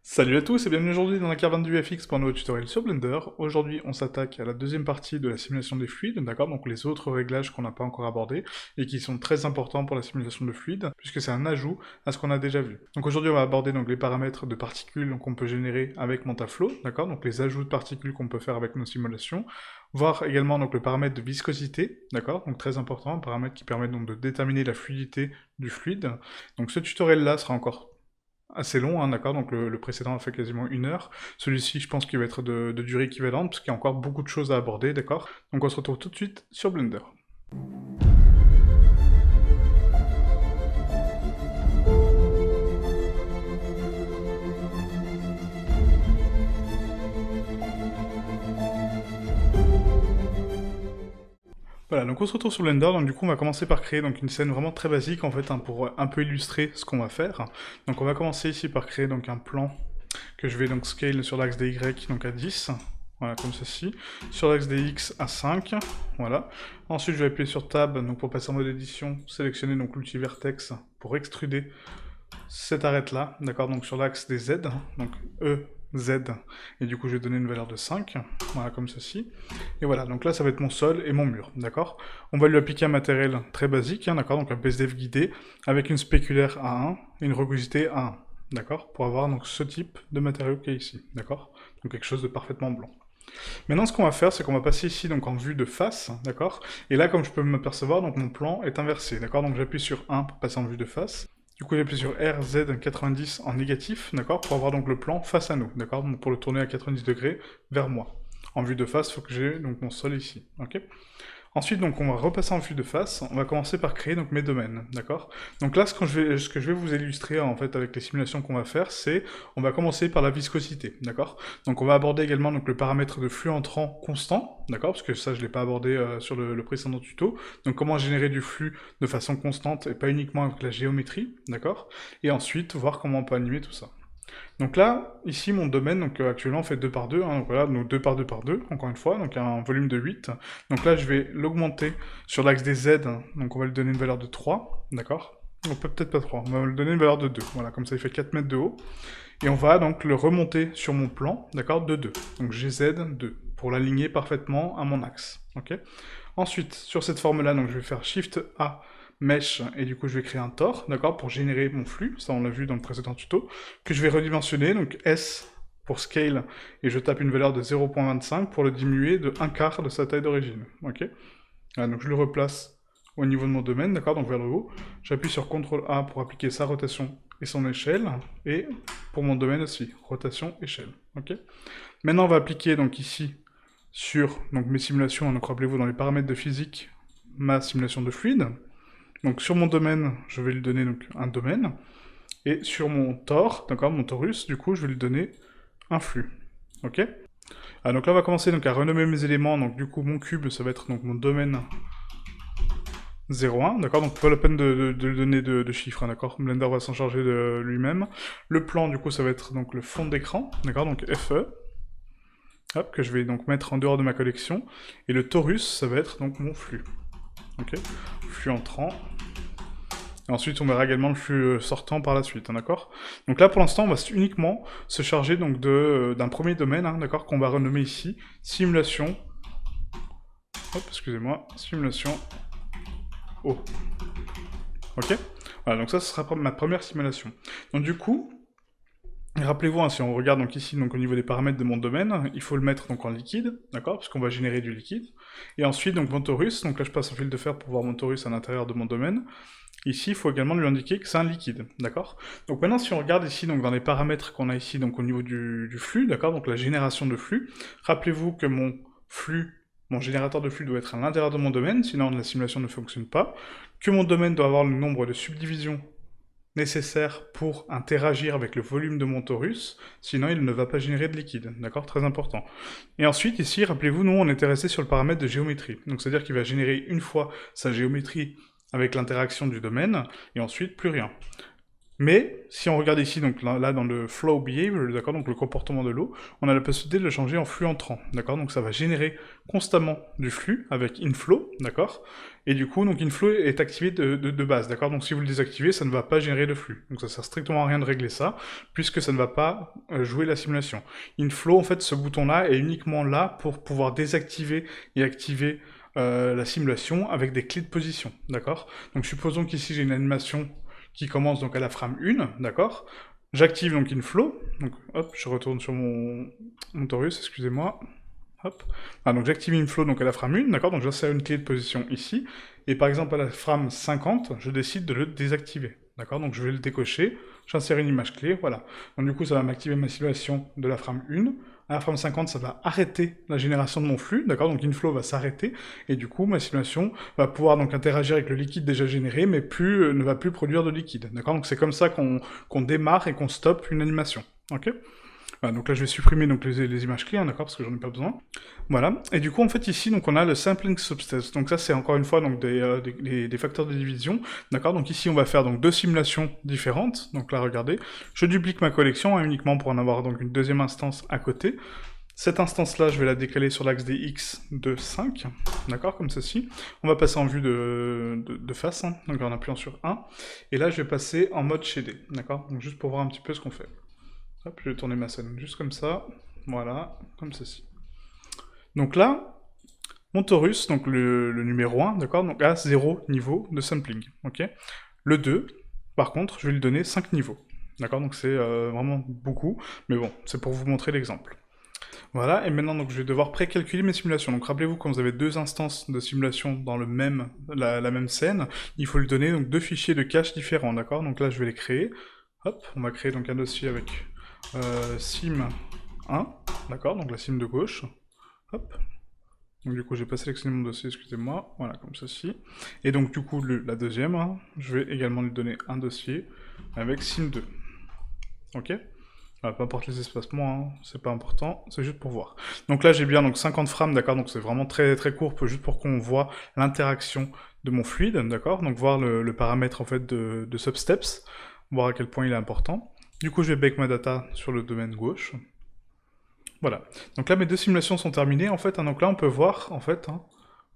Salut à tous et bienvenue aujourd'hui dans la caravane du FX pour un nouveau tutoriel sur Blender. Aujourd'hui on s'attaque à la deuxième partie de la simulation des fluides, d'accord, donc les autres réglages qu'on n'a pas encore abordés et qui sont très importants pour la simulation de fluides, puisque c'est un ajout à ce qu'on a déjà vu. Donc aujourd'hui on va aborder donc les paramètres de particules qu'on peut générer avec MontaFlow, d'accord, donc les ajouts de particules qu'on peut faire avec nos simulations, voir également donc le paramètre de viscosité, d'accord, donc très important, un paramètre qui permet donc de déterminer la fluidité du fluide. Donc ce tutoriel là sera encore assez long, hein, d'accord, donc le précédent a fait quasiment 1 heure. Celui-ci, je pense qu'il va être de durée équivalente, parce qu'il y a encore beaucoup de choses à aborder, d'accord. Donc on se retrouve tout de suite sur Blender. Voilà, donc on se retrouve sur Blender, donc du coup on va commencer par créer donc une scène vraiment très basique en fait, hein, pour un peu illustrer ce qu'on va faire. Donc on va commencer ici par créer donc un plan que je vais donc scale sur l'axe des Y donc à 10, voilà comme ceci, sur l'axe des X à 5, voilà. Ensuite je vais appuyer sur Tab donc pour passer en mode édition, sélectionner donc l'outil Vertex pour extruder cette arête là, d'accord, donc sur l'axe des Z, donc E, Z, et du coup je vais donner une valeur de 5, voilà comme ceci, et voilà, donc là ça va être mon sol et mon mur, d'accord. On va lui appliquer un matériel très basique, hein, d'accord, donc un BSDF guidé, avec une spéculaire A1 et une rugosité A1, d'accord, pour avoir donc ce type de matériau qui est ici, d'accord, donc quelque chose de parfaitement blanc. Maintenant, ce qu'on va faire, c'est qu'on va passer ici donc en vue de face, d'accord. Et là, comme je peux m'apercevoir, donc mon plan est inversé, d'accord. Donc j'appuie sur 1 pour passer en vue de face. Du coup, j'appuie sur RZ90 en négatif, d'accord, pour avoir donc le plan face à nous, d'accord. Donc pour le tourner à 90 degrés vers moi. En vue de face, il faut que j'ai donc mon sol ici, ok. Ensuite, donc, on va repasser en vue de face. On va commencer par créer donc mes domaines, d'accord. Donc là, ce que je vais vous illustrer en fait avec les simulations qu'on va faire, c'est, on va commencer par la viscosité, d'accord. Donc on va aborder également donc le paramètre de flux entrant constant, d'accord, parce que ça je l'ai pas abordé sur le précédent tuto. Donc comment générer du flux de façon constante et pas uniquement avec la géométrie, d'accord. Et ensuite voir comment on peut animer tout ça. Donc là, ici, mon domaine, donc actuellement, fait 2 par 2, hein, donc voilà, donc 2 par 2 par 2, encore une fois, donc un volume de 8. Donc là, je vais l'augmenter sur l'axe des Z, donc on va lui donner une valeur de 3, d'accord. On peut peut-être pas 3, on va lui donner une valeur de 2, voilà, comme ça il fait 4 mètres de haut. Et on va donc le remonter sur mon plan, d'accord, de 2. Donc GZ2, pour l'aligner parfaitement à mon axe, ok. Ensuite, sur cette forme-là, donc je vais faire Shift A, Mesh, et du coup je vais créer un Tor, d'accord, pour générer mon flux, ça on l'a vu dans le précédent tuto, que je vais redimensionner, donc S pour Scale, et je tape une valeur de 0.25 pour le diminuer de 1/4 de sa taille d'origine, ok. Voilà, donc je le replace au niveau de mon domaine, d'accord, donc vers le haut, j'appuie sur CTRL A pour appliquer sa rotation et son échelle, et pour mon domaine aussi, rotation, échelle, ok. Maintenant on va appliquer donc ici, sur donc, mes simulations, donc rappelez-vous dans les paramètres de physique, ma simulation de fluide. Donc sur mon domaine, je vais lui donner donc, un domaine, et sur mon tor, d'accord, mon torus, du coup, je vais lui donner un flux, ok. Ah, donc là, on va commencer donc, à renommer mes éléments, donc du coup, mon cube, ça va être donc mon domaine 0,1, d'accord, donc pas la peine de lui donner de chiffres, hein, d'accord, Blender va s'en charger de lui-même. Le plan, du coup, ça va être donc le fond d'écran, d'accord, donc FE, hop, que je vais donc mettre en dehors de ma collection, et le torus, ça va être donc mon flux, ok, flux entrant, et ensuite on verra également le flux sortant par la suite, hein, d'accord. Donc là pour l'instant on va uniquement se charger donc d'un premier domaine, hein, d'accord, qu'on va renommer ici, simulation, hop, excusez-moi, simulation O, ok. Voilà, donc ça ce sera ma première simulation. Donc du coup, rappelez-vous, hein, si on regarde donc ici, donc au niveau des paramètres de mon domaine, il faut le mettre donc en liquide, d'accord, parce qu'on va générer du liquide. Et ensuite, donc mon torus, donc là je passe un fil de fer pour voir mon torus à l'intérieur de mon domaine. Ici, il faut également lui indiquer que c'est un liquide, d'accord. Donc maintenant, si on regarde ici, donc dans les paramètres qu'on a ici, donc au niveau du flux, d'accord, donc la génération de flux, rappelez-vous que mon flux, mon générateur de flux doit être à l'intérieur de mon domaine, sinon la simulation ne fonctionne pas, que mon domaine doit avoir le nombre de subdivisions nécessaire pour interagir avec le volume de mon torus, sinon il ne va pas générer de liquide, d'accord, très important. Et ensuite, ici, rappelez-vous, nous, on était resté sur le paramètre de géométrie, donc c'est-à-dire qu'il va générer une fois sa géométrie avec l'interaction du domaine, et ensuite, plus rien. Mais si on regarde ici, donc là dans le flow behavior, d'accord, donc le comportement de l'eau, on a la possibilité de le changer en flux entrant, d'accord, donc ça va générer constamment du flux avec inflow, d'accord, et du coup, donc inflow est activé de base, d'accord, donc si vous le désactivez, ça ne va pas générer de flux, donc ça sert strictement à rien de régler ça, puisque ça ne va pas jouer la simulation. Inflow, en fait, ce bouton-là est uniquement là pour pouvoir désactiver et activer la simulation avec des clés de position, d'accord. Donc supposons qu'ici j'ai une animation qui commence donc à la frame 1, d'accord. J'active donc inflow, donc hop, je retourne sur mon Taurus, excusez-moi. Hop. Ah, donc j'active inflow donc à la frame 1, d'accord, donc j'insère une clé de position ici, et par exemple à la frame 50, je décide de le désactiver, d'accord, donc je vais le décocher, j'insère une image clé, voilà. Donc du coup ça va m'activer ma simulation de la frame 1, à la frame 50 ça va arrêter la génération de mon flux, d'accord, donc inflow va s'arrêter, et du coup ma simulation va pouvoir donc interagir avec le liquide déjà généré, mais ne va plus produire de liquide, d'accord, donc c'est comme ça qu'on démarre et qu'on stoppe une animation, ok. Voilà, donc là je vais supprimer donc les images clés, hein, d'accord, parce que j'en ai pas besoin. Voilà, et du coup en fait ici donc on a le sampling substance, donc ça c'est encore une fois donc des facteurs de division, d'accord, donc ici on va faire donc deux simulations différentes, donc là regardez, je duplique ma collection hein, uniquement pour en avoir donc une deuxième instance à côté. Cette instance-là, je vais la décaler sur l'axe des X de 5, d'accord, comme ceci. On va passer en vue de face, hein, donc en appuyant sur 1. Et là, je vais passer en mode shadé, d'accord, donc juste pour voir un petit peu ce qu'on fait. Hop, je vais tourner ma scène juste comme ça, voilà, comme ceci. Donc là, mon Taurus, donc le numéro 1, d'accord, donc a 0 niveau de sampling, ok. Le 2, par contre, je vais lui donner 5 niveaux, d'accord, donc c'est vraiment beaucoup, mais bon, c'est pour vous montrer l'exemple. Voilà, et maintenant donc je vais devoir précalculer mes simulations. Donc rappelez-vous, quand vous avez deux instances de simulation dans la même scène, il faut lui donner donc deux fichiers de cache différents, d'accord. Donc là je vais les créer. Hop, on va créer donc un dossier avec sim 1, d'accord, donc la sim de gauche. Hop. Donc du coup j'ai pas sélectionné mon dossier, excusez-moi, voilà, comme ceci. Et donc du coup la deuxième, hein, je vais également lui donner un dossier avec sim 2. Ok. Ah, peu importe les espacements, hein, c'est pas important, c'est juste pour voir. Donc là j'ai bien donc 50 frames, d'accord, donc c'est vraiment très très court, juste pour qu'on voit l'interaction de mon fluide, d'accord, donc voir le paramètre en fait de substeps, voir à quel point il est important. Du coup je vais bake ma data sur le domaine gauche. Voilà. Donc là mes deux simulations sont terminées en fait, hein, donc là on peut voir en fait, hein,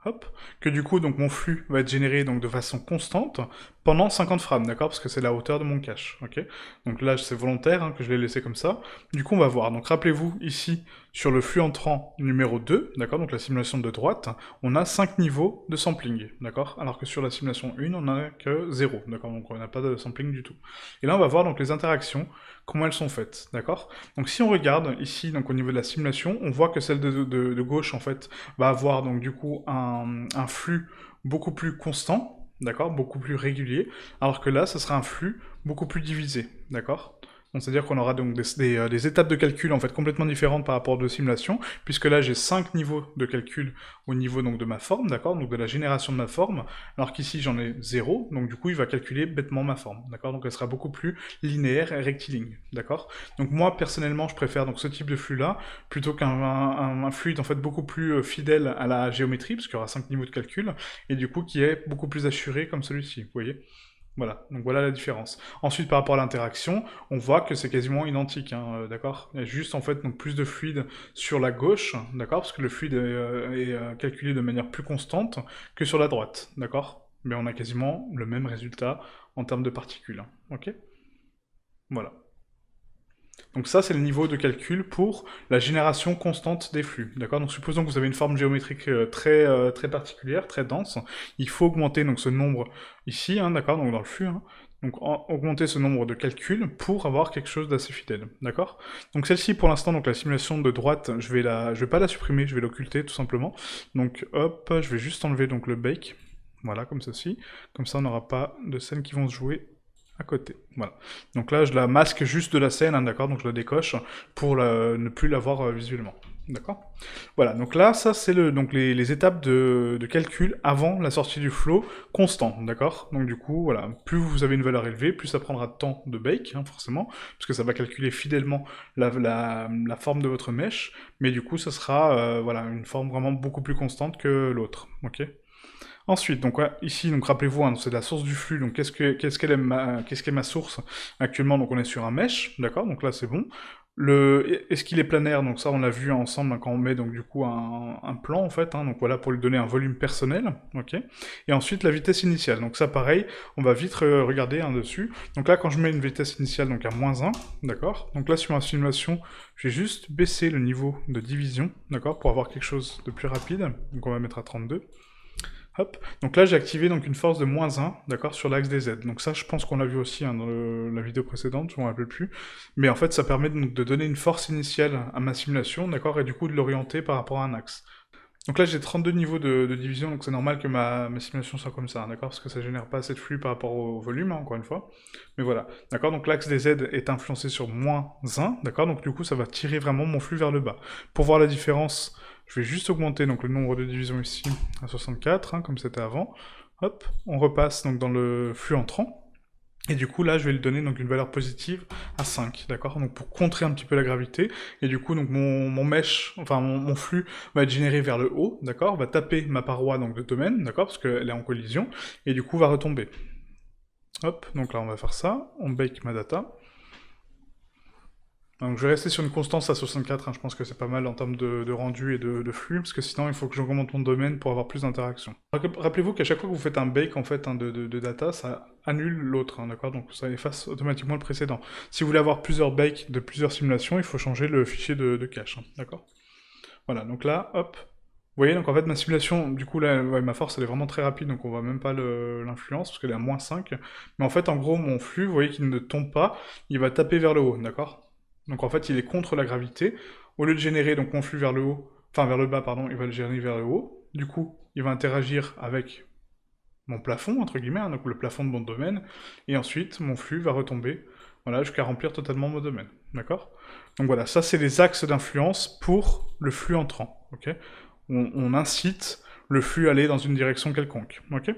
hop, que du coup donc mon flux va être généré donc de façon constante pendant 50 frames, d'accord, parce que c'est la hauteur de mon cache, ok. Donc là c'est volontaire hein, que je l'ai laissé comme ça. Du coup on va voir. Donc rappelez-vous ici sur le flux entrant numéro 2, d'accord, donc la simulation de droite, on a 5 niveaux de sampling, d'accord, alors que sur la simulation 1 on n'a que 0, d'accord, donc on n'a pas de sampling du tout. Et là on va voir donc les interactions, comment elles sont faites, d'accord. Donc si on regarde ici donc au niveau de la simulation, on voit que celle de gauche en fait va avoir donc du coup un flux beaucoup plus constant, d'accord, beaucoup plus régulier, alors que là, ce sera un flux beaucoup plus divisé, d'accord. Donc c'est-à-dire qu'on aura donc des étapes de calcul en fait complètement différentes par rapport aux deux simulations, puisque là j'ai 5 niveaux de calcul au niveau donc de ma forme, d'accord, donc de la génération de ma forme, alors qu'ici j'en ai 0, donc du coup il va calculer bêtement ma forme, d'accord, donc elle sera beaucoup plus linéaire et rectiligne, d'accord. Donc moi personnellement je préfère donc ce type de flux là, plutôt qu'un fluide en fait beaucoup plus fidèle à la géométrie, parce qu'il y aura 5 niveaux de calcul, et du coup qui est beaucoup plus assuré comme celui-ci, vous voyez. Voilà, donc voilà la différence. Ensuite, par rapport à l'interaction, on voit que c'est quasiment identique, hein, d'accord. Il y a juste en fait donc plus de fluide sur la gauche, d'accord, parce que le fluide est calculé de manière plus constante que sur la droite, d'accord. Mais on a quasiment le même résultat en termes de particules, hein, ok. Voilà. Donc ça, c'est le niveau de calcul pour la génération constante des flux, d'accord. Donc supposons que vous avez une forme géométrique très particulière, très dense, il faut augmenter donc ce nombre ici, hein, d'accord, donc dans le flux, hein, donc augmenter ce nombre de calculs pour avoir quelque chose d'assez fidèle, d'accord. Donc celle-ci, pour l'instant, donc la simulation de droite, je vais pas la supprimer, je vais l'occulter tout simplement. Donc hop, je vais juste enlever donc le bake, voilà, comme ceci, comme ça on n'aura pas de scènes qui vont se jouer à côté, voilà. Donc là, je la masque juste de la scène, hein, d'accord, donc je la décoche pour ne plus la voir visuellement, d'accord. Voilà, donc là, ça c'est donc les étapes de calcul avant la sortie du flow constant, d'accord. Donc du coup, voilà, plus vous avez une valeur élevée, plus ça prendra de temps de bake, hein, forcément, parce que ça va calculer fidèlement la forme de votre mèche, mais du coup, ça sera voilà, une forme vraiment beaucoup plus constante que l'autre, ok. Ensuite, donc ouais, ici, donc rappelez-vous, hein, c'est la source du flux, donc qu'est-ce qu'est ma source actuellement? Donc on est sur un mesh, d'accord? Donc là c'est bon. Est-ce qu'il est planaire? Donc ça on l'a vu ensemble hein, quand on met donc du coup un plan en fait, hein, donc voilà pour lui donner un volume personnel, ok? Et ensuite la vitesse initiale, donc ça pareil, on va vite regarder hein, dessus. Donc là quand je mets une vitesse initiale donc à -1, d'accord? Donc là sur ma simulation, je vais juste baisser le niveau de division, d'accord? Pour avoir quelque chose de plus rapide, donc on va mettre à 32. Hop. Donc là, j'ai activé donc une force de -1, d'accord, sur l'axe des Z. Donc ça, je pense qu'on l'a vu aussi hein, dans la vidéo précédente, je ne me rappelle plus. Mais en fait, ça permet donc de donner une force initiale à ma simulation, d'accord, et du coup de l'orienter par rapport à un axe. Donc là, j'ai 32 niveaux de division, donc c'est normal que ma simulation soit comme ça, d'accord, parce que ça génère pas assez de flux par rapport au volume, hein, encore une fois. Mais voilà, d'accord, donc l'axe des Z est influencé sur -1, d'accord, donc du coup, ça va tirer vraiment mon flux vers le bas. Pour voir la différence, je vais juste augmenter donc le nombre de divisions ici à 64, hein, comme c'était avant. Hop, on repasse donc dans le flux entrant. Et du coup, là, je vais lui donner donc une valeur positive à 5, d'accord? Donc pour contrer un petit peu la gravité. Et du coup, donc mon mesh, enfin mon flux va être généré vers le haut, d'accord? Va taper ma paroi donc de domaine, d'accord? Parce qu'elle est en collision. Et du coup, va retomber. Hop, donc là, on va faire ça. On bake ma data. Donc je vais rester sur une constance à 64, hein, je pense que c'est pas mal en termes de rendu et de flux, parce que sinon il faut que j'augmente mon domaine pour avoir plus d'interactions. Rappelez-vous qu'à chaque fois que vous faites un bake en fait, hein, de data, ça annule l'autre, hein, d'accord? Donc ça efface automatiquement le précédent. Si vous voulez avoir plusieurs bakes de plusieurs simulations, il faut changer le fichier de cache, hein, d'accord? Voilà, donc là, hop. Vous voyez, donc en fait ma simulation, du coup là, ouais, ma force elle est vraiment très rapide, donc on voit même pas l'influence, parce qu'elle est à -5. Mais en fait, en gros, mon flux, vous voyez qu'il ne tombe pas, il va taper vers le haut, d'accord? Donc en fait, il est contre la gravité. Au lieu de générer donc mon flux vers le haut, enfin vers le bas, pardon, il va le générer vers le haut. Du coup, il va interagir avec mon plafond, entre guillemets, hein, donc le plafond de mon domaine. Et ensuite, mon flux va retomber, voilà, jusqu'à remplir totalement mon domaine. D'accord? Donc voilà, ça c'est les axes d'influence pour le flux entrant. Ok? On incite le flux à aller dans une direction quelconque. Ok?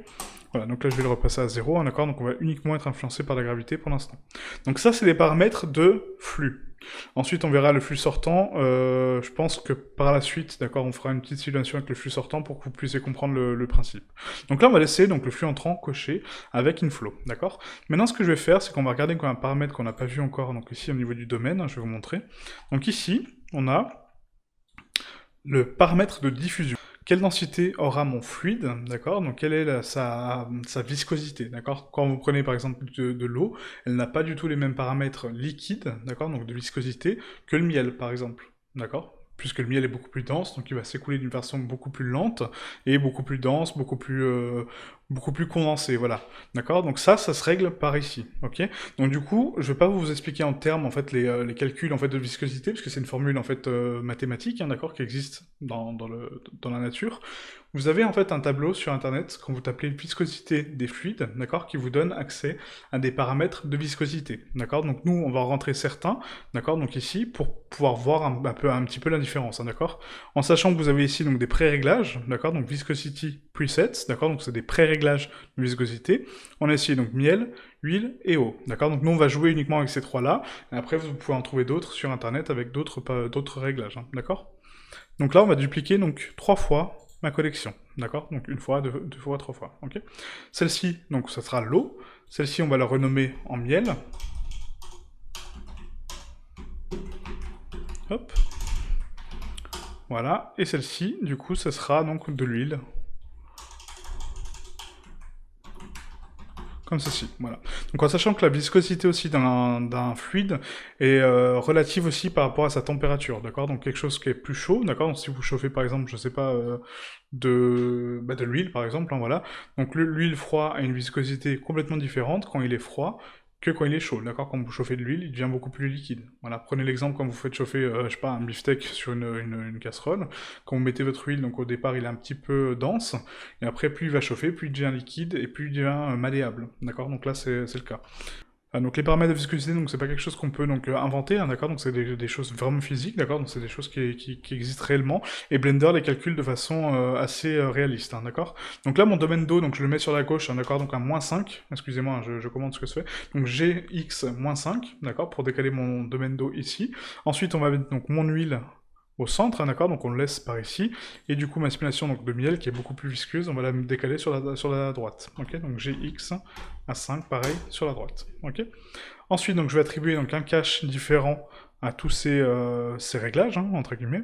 Voilà, donc là je vais le repasser à 0, hein, d'accord? Donc on va uniquement être influencé par la gravité pour l'instant. Donc ça c'est les paramètres de flux. Ensuite on verra le flux sortant, je pense que par la suite, d'accord, on fera une petite simulation avec le flux sortant pour que vous puissiez comprendre le principe. Donc là on va laisser donc, le flux entrant coché avec inflow, d'accord? Maintenant ce que je vais faire, c'est qu'on va regarder un paramètre qu'on n'a pas vu encore, donc ici au niveau du domaine, hein, je vais vous montrer. Donc ici, on a le paramètre de diffusion. Quelle densité aura mon fluide, d'accord? Donc quelle est sa viscosité, d'accord? Quand vous prenez par exemple de l'eau, elle n'a pas du tout les mêmes paramètres liquides, d'accord? Donc de viscosité, que le miel par exemple, d'accord? Puisque le miel est beaucoup plus dense, donc il va s'écouler d'une façon beaucoup plus lente, et beaucoup plus dense, beaucoup plus condensé, voilà. D'accord? Donc ça se règle par ici, ok? Donc du coup, je vais pas vous expliquer en termes, en fait, les calculs, en fait, de viscosité, parce que c'est une formule, en fait, mathématique, hein, d'accord, qui existe dans la nature. Vous avez, en fait, un tableau sur Internet, quand vous tapez viscosité des fluides, d'accord, qui vous donne accès à des paramètres de viscosité, d'accord? Donc nous, on va rentrer certains, d'accord, donc ici, pour pouvoir voir un petit peu la différence, hein, d'accord? En sachant que vous avez ici, donc, des pré-réglages, d'accord, donc viscosity presets, d'accord, donc c'est des pré-réglages de viscosité. On a ici, donc, miel, huile et eau, d'accord? Donc nous, on va jouer uniquement avec ces trois-là, et après, vous pouvez en trouver d'autres sur Internet avec d'autres réglages, hein, d'accord? Donc là, on va dupliquer, donc, 3 fois ma collection, d'accord? Donc une fois, deux fois, 3 fois, ok? Celle-ci, donc ça sera l'eau. Celle-ci, on va la renommer en miel. Hop. Voilà. Et celle-ci, du coup, ça sera donc de l'huile. Comme ceci, voilà. Donc en sachant que la viscosité aussi d'un fluide est relative aussi par rapport à sa température, d'accord? Donc quelque chose qui est plus chaud, d'accord? Donc si vous chauffez par exemple, je sais pas, de l'huile par exemple, hein, voilà. Donc l'huile froid a une viscosité complètement différente quand il est froid que quand il est chaud, d'accord? Quand vous chauffez de l'huile, il devient beaucoup plus liquide. Voilà, prenez l'exemple quand vous faites chauffer, je sais pas, un beefsteak sur une casserole. Quand vous mettez votre huile, donc au départ il est un petit peu dense, et après plus il va chauffer, plus il devient liquide, et plus il devient malléable, d'accord? Donc là c'est le cas. Donc les paramètres de viscosité, donc c'est pas quelque chose qu'on peut donc inventer, hein, d'accord? Donc c'est des choses vraiment physiques, d'accord? Donc c'est des choses qui existent réellement, et Blender les calcule de façon assez réaliste, hein, d'accord? Donc là mon domaine d'eau, donc je le mets sur la gauche, hein, d'accord? Donc un -5, excusez-moi, hein, je commande ce que ça fait. Donc GX -5, d'accord? Pour décaler mon domaine d'eau ici. Ensuite on va mettre donc mon huile au centre, hein, d'accord, donc on le laisse par ici, et du coup ma simulation donc, de miel qui est beaucoup plus visqueuse, on va la décaler sur la droite, ok, donc GX à 5, pareil, sur la droite, ok. Ensuite, donc je vais attribuer donc, un cache différent à tous ces réglages, hein, entre guillemets.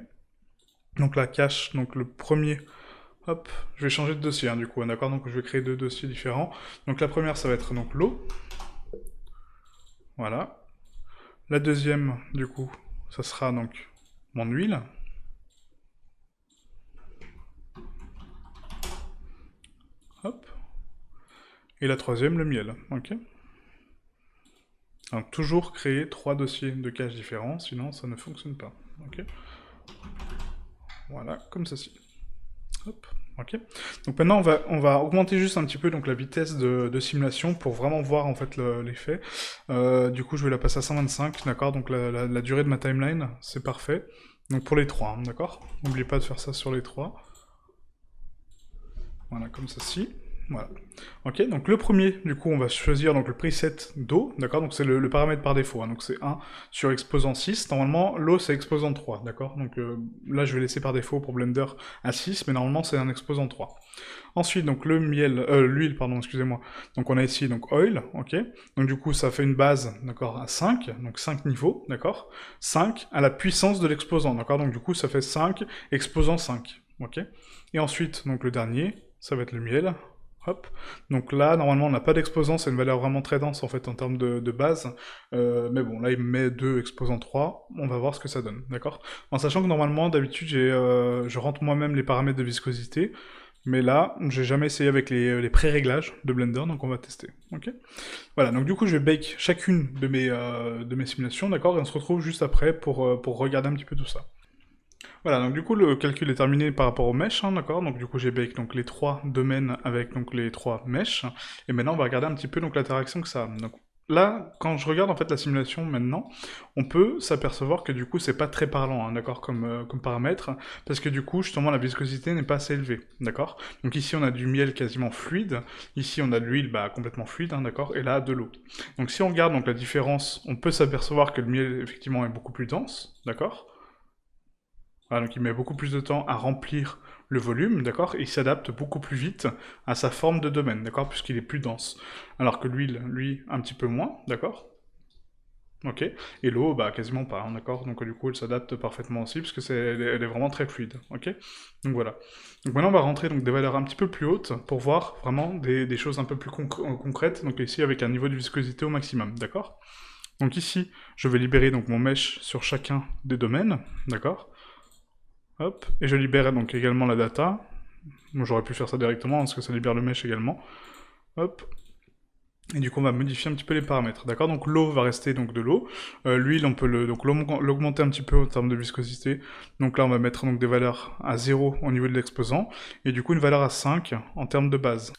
Donc la cache, donc le premier, hop, je vais changer de dossier, hein, du coup, hein, d'accord, donc je vais créer deux dossiers différents. Donc la première, ça va être donc l'eau, voilà. La deuxième, du coup, ça sera donc mon huile. Hop. Et la troisième, le miel. Ok. Donc toujours créer 3 dossiers de cache différents, sinon ça ne fonctionne pas. Ok. Voilà, comme ceci. Hop. Ok. Donc maintenant on va augmenter juste un petit peu donc la vitesse de simulation pour vraiment voir en fait l'effet. Du coup je vais la passer à 125, d'accord. Donc la durée de ma timeline, c'est parfait. Donc pour les trois, hein, d'accord. N'oubliez pas de faire ça sur les trois. Voilà, comme ceci. Voilà. Ok, donc le premier, du coup, on va choisir donc, le preset d'eau, d'accord. Donc c'est le paramètre par défaut, hein, donc c'est 1 sur exposant 6. Normalement, l'eau c'est exposant 3, d'accord. Donc là, je vais laisser par défaut pour Blender à 6, mais normalement c'est un exposant 3. Ensuite, donc l'huile, pardon, excusez-moi. Donc on a ici donc oil, ok. Donc du coup, ça fait une base, d'accord, à 5, donc 5 niveaux, d'accord. 5 à la puissance de l'exposant, d'accord. Donc du coup, ça fait 5 exposant 5, ok. Et ensuite, donc le dernier, ça va être le miel. Hop. Donc là, normalement, on n'a pas d'exposant, c'est une valeur vraiment très dense en fait en termes de base. Mais bon, là, il me met 2 exposants 3, on va voir ce que ça donne, d'accord. En sachant que normalement, d'habitude, je rentre moi-même les paramètres de viscosité, mais là, j'ai jamais essayé avec les pré-réglages de Blender, donc on va tester, ok. Voilà, donc du coup, je vais bake chacune de mes simulations, d'accord, et on se retrouve juste après pour regarder un petit peu tout ça. Voilà, donc du coup le calcul est terminé par rapport aux mèches, hein, d'accord. Donc du coup j'ai bake donc les 3 domaines avec donc les 3 mèches. Et maintenant on va regarder un petit peu donc l'interaction que ça a. Donc là, quand je regarde en fait la simulation maintenant, on peut s'apercevoir que du coup c'est pas très parlant, hein, d'accord, comme paramètre, parce que du coup justement la viscosité n'est pas assez élevée, d'accord. Donc ici on a du miel quasiment fluide, ici on a de l'huile complètement fluide, hein, d'accord, et là de l'eau. Donc si on regarde donc la différence, on peut s'apercevoir que le miel effectivement est beaucoup plus dense, d'accord. Voilà, donc il met beaucoup plus de temps à remplir le volume, d'accord, et il s'adapte beaucoup plus vite à sa forme de domaine, d'accord, puisqu'il est plus dense. Alors que l'huile, lui, un petit peu moins, d'accord. Ok, et l'eau, quasiment pas, hein, d'accord, donc du coup elle s'adapte parfaitement aussi, parce que elle est vraiment très fluide, ok. Donc voilà. Donc maintenant on va rentrer donc des valeurs un petit peu plus hautes, pour voir vraiment des choses un peu plus concrètes, donc ici avec un niveau de viscosité au maximum, d'accord. Donc ici, je vais libérer donc mon mesh sur chacun des domaines, d'accord. Hop, et je libère donc également la data. Moi j'aurais pu faire ça directement, parce que ça libère le mesh également. Hop. Et du coup on va modifier un petit peu les paramètres, d'accord. Donc l'eau va rester donc de l'eau. L'huile on peut l'augmenter un petit peu en termes de viscosité. Donc là on va mettre donc des valeurs à 0 au niveau de l'exposant, et du coup une valeur à 5 en termes de base.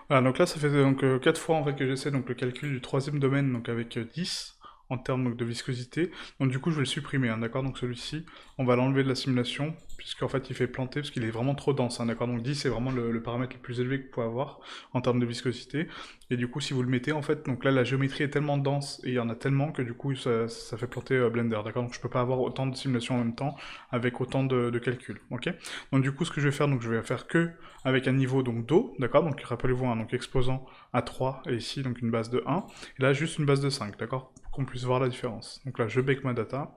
Voilà, donc là ça fait donc 4 fois en fait que j'essaie donc le calcul du troisième domaine, donc avec 10 en termes donc, de viscosité. Donc du coup je vais le supprimer, hein, d'accord. Donc celui-ci, on va l'enlever de la simulation, puisqu'en fait il fait planter, parce qu'il est vraiment trop dense, hein, d'accord. Donc 10 c'est vraiment le paramètre le plus élevé que vous pouvez avoir en termes de viscosité. Et du coup si vous le mettez en fait, donc là la géométrie est tellement dense, et il y en a tellement que du coup ça fait planter Blender, d'accord. Donc je peux pas avoir autant de simulations en même temps, avec autant de calculs, ok. Donc du coup ce que je vais faire, donc je vais faire que avec un niveau donc d'eau, d'accord. Donc rappelez-vous, hein, donc exposant à 3, et ici donc une base de 1, et là juste une base de 5, d'accord, pour qu'on puisse voir la différence. Donc là je bake ma data.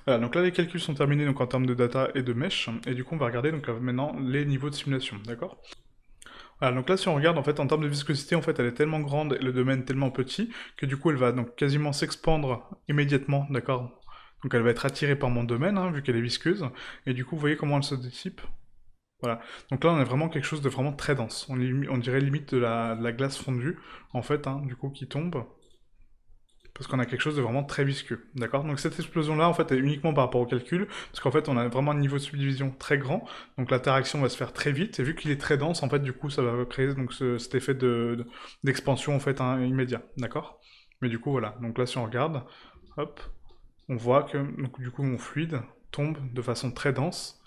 Voilà, donc là les calculs sont terminés donc en termes de data et de mesh, et du coup on va regarder donc maintenant les niveaux de simulation, d'accord. Voilà, donc là si on regarde en fait en termes de viscosité, en fait elle est tellement grande et le domaine tellement petit que du coup elle va donc quasiment s'expandre immédiatement, d'accord. Donc elle va être attirée par mon domaine, hein, vu qu'elle est visqueuse, et du coup vous voyez comment elle se dissipe. Voilà, donc là on a vraiment quelque chose de vraiment très dense. On dirait limite de la glace fondue, en fait, hein, du coup, qui tombe. Parce qu'on a quelque chose de vraiment très visqueux, d'accord. Donc cette explosion-là, en fait, est uniquement par rapport au calcul, parce qu'en fait, on a vraiment un niveau de subdivision très grand, donc l'interaction va se faire très vite, et vu qu'il est très dense, en fait, du coup, ça va créer donc, cet effet d'expansion, en fait, hein, immédiat, d'accord. Mais du coup, voilà, donc là, si on regarde, hop, on voit que, donc, du coup, mon fluide tombe de façon très dense,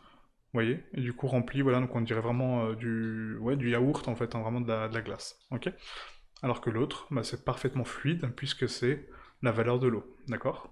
vous voyez, et du coup rempli, voilà, donc on dirait vraiment du yaourt en fait, hein, vraiment de la glace, ok. Alors que l'autre, c'est parfaitement fluide, puisque c'est la valeur de l'eau, d'accord.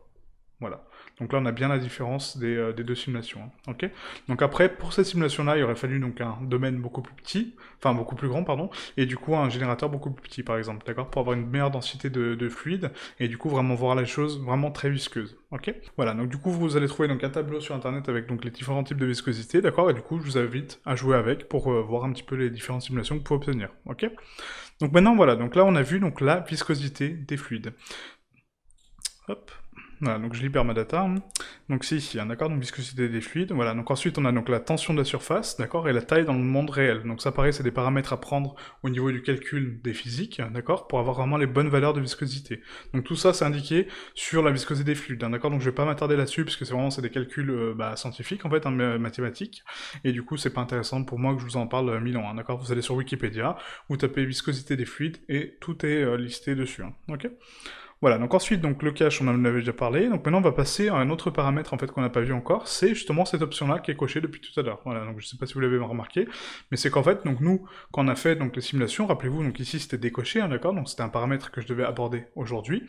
Voilà. Donc là, on a bien la différence des deux simulations. Hein. Ok. Donc après, pour cette simulation-là, il aurait fallu donc un domaine beaucoup plus petit, enfin beaucoup plus grand, pardon, et du coup un générateur beaucoup plus petit, par exemple, d'accord, pour avoir une meilleure densité de fluide, et du coup vraiment voir les choses vraiment très visqueuses. Ok. Voilà. Donc du coup, vous allez trouver donc un tableau sur Internet avec donc les différents types de viscosité, d'accord, et du coup, je vous invite à jouer avec pour voir un petit peu les différentes simulations que vous pouvez obtenir. Ok. Donc maintenant, voilà. Donc là, on a vu donc la viscosité des fluides. Hop. Voilà, donc je libère ma data. Donc c'est ici, hein, d'accord, donc viscosité des fluides. Voilà, donc ensuite on a donc la tension de la surface, d'accord, et la taille dans le monde réel. Donc ça pareil, c'est des paramètres à prendre au niveau du calcul des physiques, d'accord, pour avoir vraiment les bonnes valeurs de viscosité. Donc tout ça, c'est indiqué sur la viscosité des fluides, hein, d'accord, donc je vais pas m'attarder là-dessus, parce que c'est des calculs scientifiques, en fait, hein, mathématiques, et du coup c'est pas intéressant pour moi que je vous en parle 1000 ans, hein, d'accord, vous allez sur Wikipédia, vous tapez viscosité des fluides, et tout est listé dessus, hein, ok. Voilà, donc ensuite, donc le cache, on en avait déjà parlé, donc maintenant on va passer à un autre paramètre en fait qu'on n'a pas vu encore, c'est justement cette option-là qui est cochée depuis tout à l'heure. Voilà, donc je sais pas si vous l'avez remarqué, mais c'est qu'en fait, donc nous, quand on a fait donc les simulations, rappelez-vous, donc ici c'était décoché, hein, d'accord, donc c'était un paramètre que je devais aborder aujourd'hui,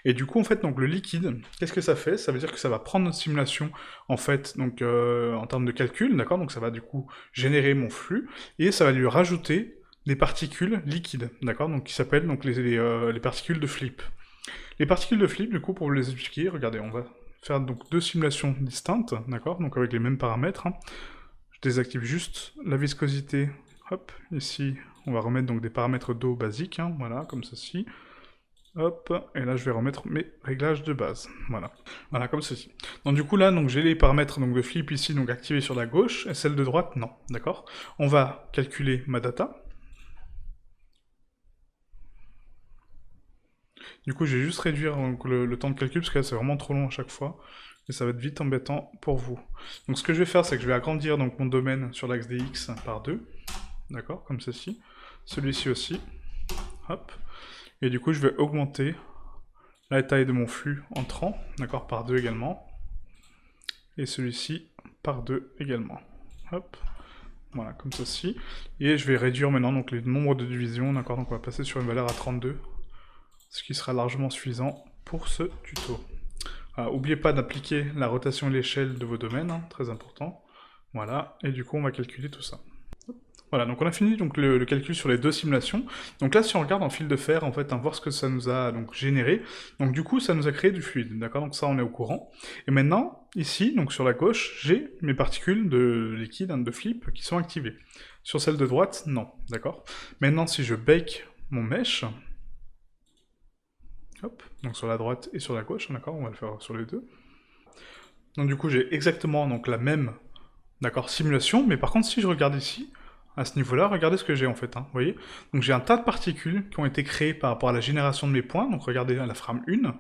et du coup en fait, donc le liquide, qu'est-ce que ça fait? Ça veut dire que ça va prendre notre simulation, en fait, donc en termes de calcul, d'accord, donc ça va du coup générer mon flux, et ça va lui rajouter des particules liquides, d'accord, donc qui s'appellent donc les particules de Flip. Les particules de Flip, du coup, pour vous les expliquer, regardez, on va faire donc deux simulations distinctes, d'accord, donc avec les mêmes paramètres. Hein. Je désactive juste la viscosité, hop, ici, on va remettre donc des paramètres d'eau basiques, hein, voilà, comme ceci. Hop, et là je vais remettre mes réglages de base, voilà comme ceci. Donc du coup là, donc j'ai les paramètres donc de Flip ici, donc activés sur la gauche, et celle de droite, non, d'accord. On va calculer ma data. Du coup, je vais juste réduire donc, le temps de calcul, parce que là, c'est vraiment trop long à chaque fois, et ça va être vite embêtant pour vous. Donc ce que je vais faire, c'est que je vais agrandir donc, mon domaine sur l'axe des X par 2, d'accord, comme ceci. Celui-ci aussi, hop. Et du coup, je vais augmenter la taille de mon flux entrant, d'accord, par 2 également. Et celui-ci par 2 également, hop. Voilà, comme ceci. Et je vais réduire maintenant donc, les nombres de divisions, d'accord, donc on va passer sur une valeur à 32, ce qui sera largement suffisant pour ce tuto. N'oubliez pas d'appliquer la rotation et l'échelle de vos domaines, hein, très important. Voilà, et du coup on va calculer tout ça. Voilà, donc on a fini donc, le calcul sur les deux simulations. Donc là, si on regarde en fil de fer, en fait, hein, voir ce que ça nous a donc, généré, donc du coup, ça nous a créé du fluide, d'accord. Donc ça, on est au courant. Et maintenant, ici, donc sur la gauche, j'ai mes particules de liquide, hein, de Flip, qui sont activées. Sur celle de droite, non, d'accord. Maintenant, si je bake mon mesh, hop, donc sur la droite et sur la gauche, d'accord, on va le faire sur les deux. Donc du coup, j'ai exactement donc, la même, d'accord, simulation, mais par contre, si je regarde ici, à ce niveau-là, regardez ce que j'ai en fait, hein, vous voyez. Donc j'ai un tas de particules qui ont été créées par rapport à la génération de mes points, donc regardez la frame 1, vous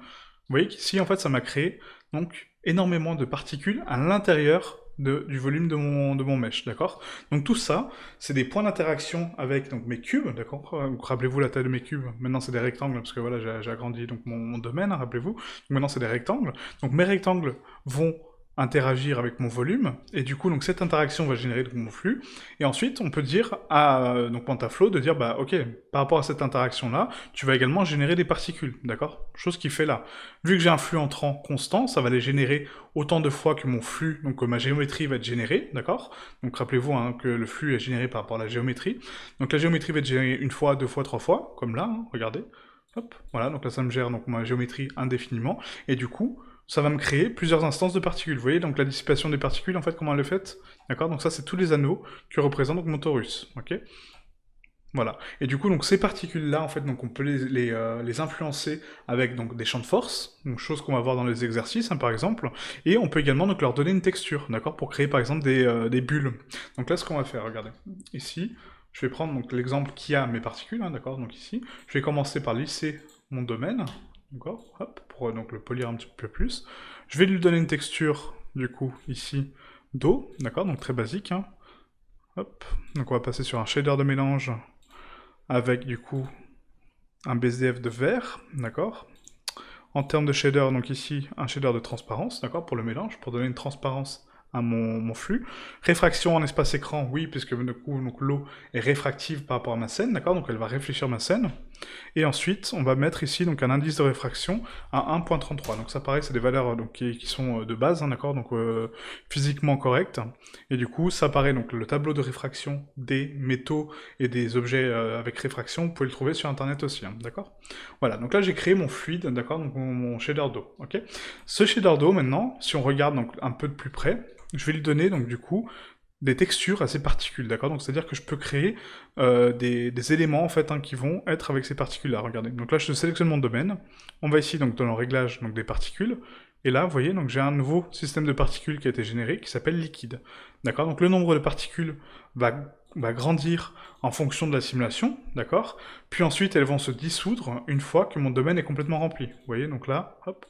voyez qu'ici, en fait, ça m'a créé donc énormément de particules à l'intérieur du volume de mon mesh, d'accord. Donc tout ça, c'est des points d'interaction avec donc, mes cubes, d'accord. Rappelez-vous la taille de mes cubes, maintenant c'est des rectangles, parce que voilà, j'ai agrandi donc, mon domaine, hein, rappelez-vous. Donc maintenant c'est des rectangles. Donc mes rectangles vont interagir avec mon volume, et du coup, donc cette interaction va générer donc, mon flux, et ensuite, on peut dire à donc Pantaflow de dire, bah ok, par rapport à cette interaction-là, tu vas également générer des particules, d'accord? Chose qu'il fait là. Vu que j'ai un flux entrant constant, ça va les générer autant de fois que mon flux, donc ma géométrie va être générée, d'accord? Donc rappelez-vous hein, que le flux est généré par rapport à la géométrie. Donc la géométrie va être générée une fois, deux fois, trois fois, comme là, hein, regardez. Hop, voilà, donc là ça me gère donc, ma géométrie indéfiniment, et du coup, ça va me créer plusieurs instances de particules. Vous voyez, donc la dissipation des particules, en fait, comment elle est faite? D'accord. Donc ça, c'est tous les anneaux que représente donc mon torus. Ok. Voilà. Et du coup, donc ces particules-là, en fait, donc on peut les influencer avec donc des champs de force, donc chose qu'on va voir dans les exercices, hein, par exemple. Et on peut également donc leur donner une texture, d'accord, pour créer par exemple des bulles. Donc là, ce qu'on va faire, regardez, ici, je vais prendre donc l'exemple qui a mes particules, hein, d'accord. Donc ici, je vais commencer par lisser mon domaine. D'accord, hop, pour donc le polir un petit peu plus. Je vais lui donner une texture, du coup, ici, d'eau, d'accord, donc très basique. Hein. Hop, donc on va passer sur un shader de mélange avec, du coup, un BSDF de vert, d'accord. En termes de shader, donc ici, un shader de transparence, d'accord, pour le mélange, pour donner une transparence à mon flux. Réfraction en espace écran, oui, puisque du coup, l'eau est réfractive par rapport à ma scène, d'accord, donc elle va réfléchir ma scène. Et ensuite, on va mettre ici donc un indice de réfraction à 1.33. Donc ça pareil, c'est des valeurs donc, qui sont de base, hein, d'accord, donc physiquement correctes. Et du coup, ça paraît donc le tableau de réfraction des métaux et des objets avec réfraction, vous pouvez le trouver sur internet aussi, hein, d'accord. Voilà, donc là j'ai créé mon fluide, d'accord, donc mon shader d'eau, ok. Ce shader d'eau maintenant, si on regarde donc un peu de plus près, je vais lui donner donc du coup des textures à ces particules, d'accord. Donc c'est-à-dire que je peux créer des éléments en fait hein, qui vont être avec ces particules-là. Regardez. Donc là je sélectionne mon domaine. On va ici donc dans le réglage donc des particules. Et là, vous voyez, donc j'ai un nouveau système de particules qui a été généré qui s'appelle liquide. D'accord. Donc le nombre de particules va grandir en fonction de la simulation, d'accord. Puis ensuite elles vont se dissoudre une fois que mon domaine est complètement rempli. Vous voyez, donc là, hop.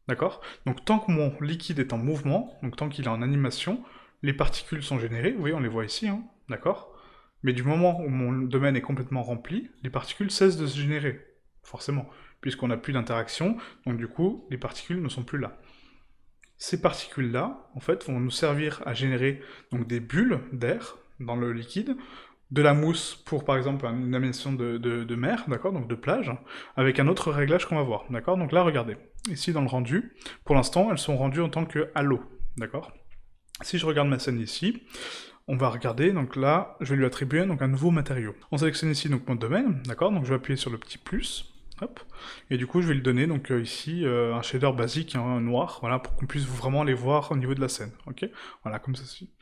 D'accord. Donc tant que mon liquide est en mouvement, donc tant qu'il est en animation, les particules sont générées, vous voyez, on les voit ici, hein, d'accord. Mais du moment où mon domaine est complètement rempli, les particules cessent de se générer, forcément, puisqu'on n'a plus d'interaction, donc du coup, les particules ne sont plus là. Ces particules-là, en fait, vont nous servir à générer donc des bulles d'air dans le liquide, de la mousse pour, par exemple, une animation de mer, d'accord, donc de plage, avec un autre réglage qu'on va voir, d'accord. Donc là, regardez, ici dans le rendu, pour l'instant, elles sont rendues en tant que halo, d'accord. Si je regarde ma scène ici, on va regarder, donc là, je vais lui attribuer donc un nouveau matériau. On sélectionne ici donc mon domaine, d'accord, donc je vais appuyer sur le petit plus, hop, et du coup je vais lui donner donc ici un shader basique, hein, noir, voilà, pour qu'on puisse vraiment les voir au niveau de la scène, ok. Voilà, comme ceci.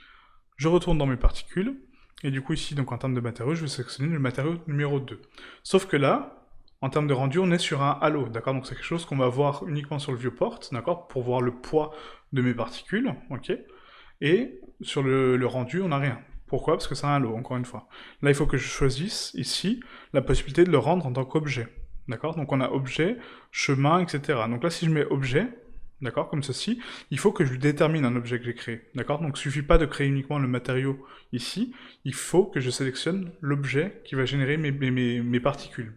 Je retourne dans mes particules, et du coup ici, donc en termes de matériaux, je vais sélectionner le matériau numéro 2. Sauf que là, en termes de rendu, on est sur un halo, d'accord, donc c'est quelque chose qu'on va voir uniquement sur le viewport, d'accord, pour voir le poids de mes particules, ok. Et sur le rendu, on n'a rien. Pourquoi? Parce que c'est un halo, encore une fois. Là, il faut que je choisisse, ici, la possibilité de le rendre en tant qu'objet. D'accord? Donc on a objet, chemin, etc. Donc là, si je mets objet, d'accord, comme ceci, il faut que je lui détermine un objet que j'ai créé. D'accord? Donc il ne suffit pas de créer uniquement le matériau ici, il faut que je sélectionne l'objet qui va générer mes particules.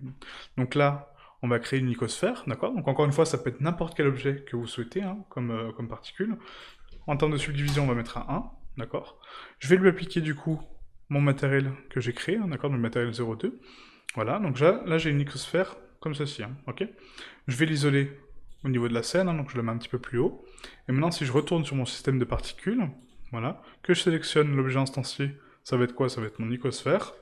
Donc là, on va créer une icosphère, d'accord? Donc encore une fois, ça peut être n'importe quel objet que vous souhaitez, hein, comme particule. En termes de subdivision, on va mettre un 1, d'accord. Je vais lui appliquer du coup mon matériel que j'ai créé, hein, d'accord, le matériel 02. Voilà, donc là j'ai une icosphère comme ceci, hein, ok. Je vais l'isoler au niveau de la scène, hein, donc je le mets un petit peu plus haut. Et maintenant, si je retourne sur mon système de particules, voilà, que je sélectionne l'objet instancié, ça va être quoi? Ça va être mon icosphère.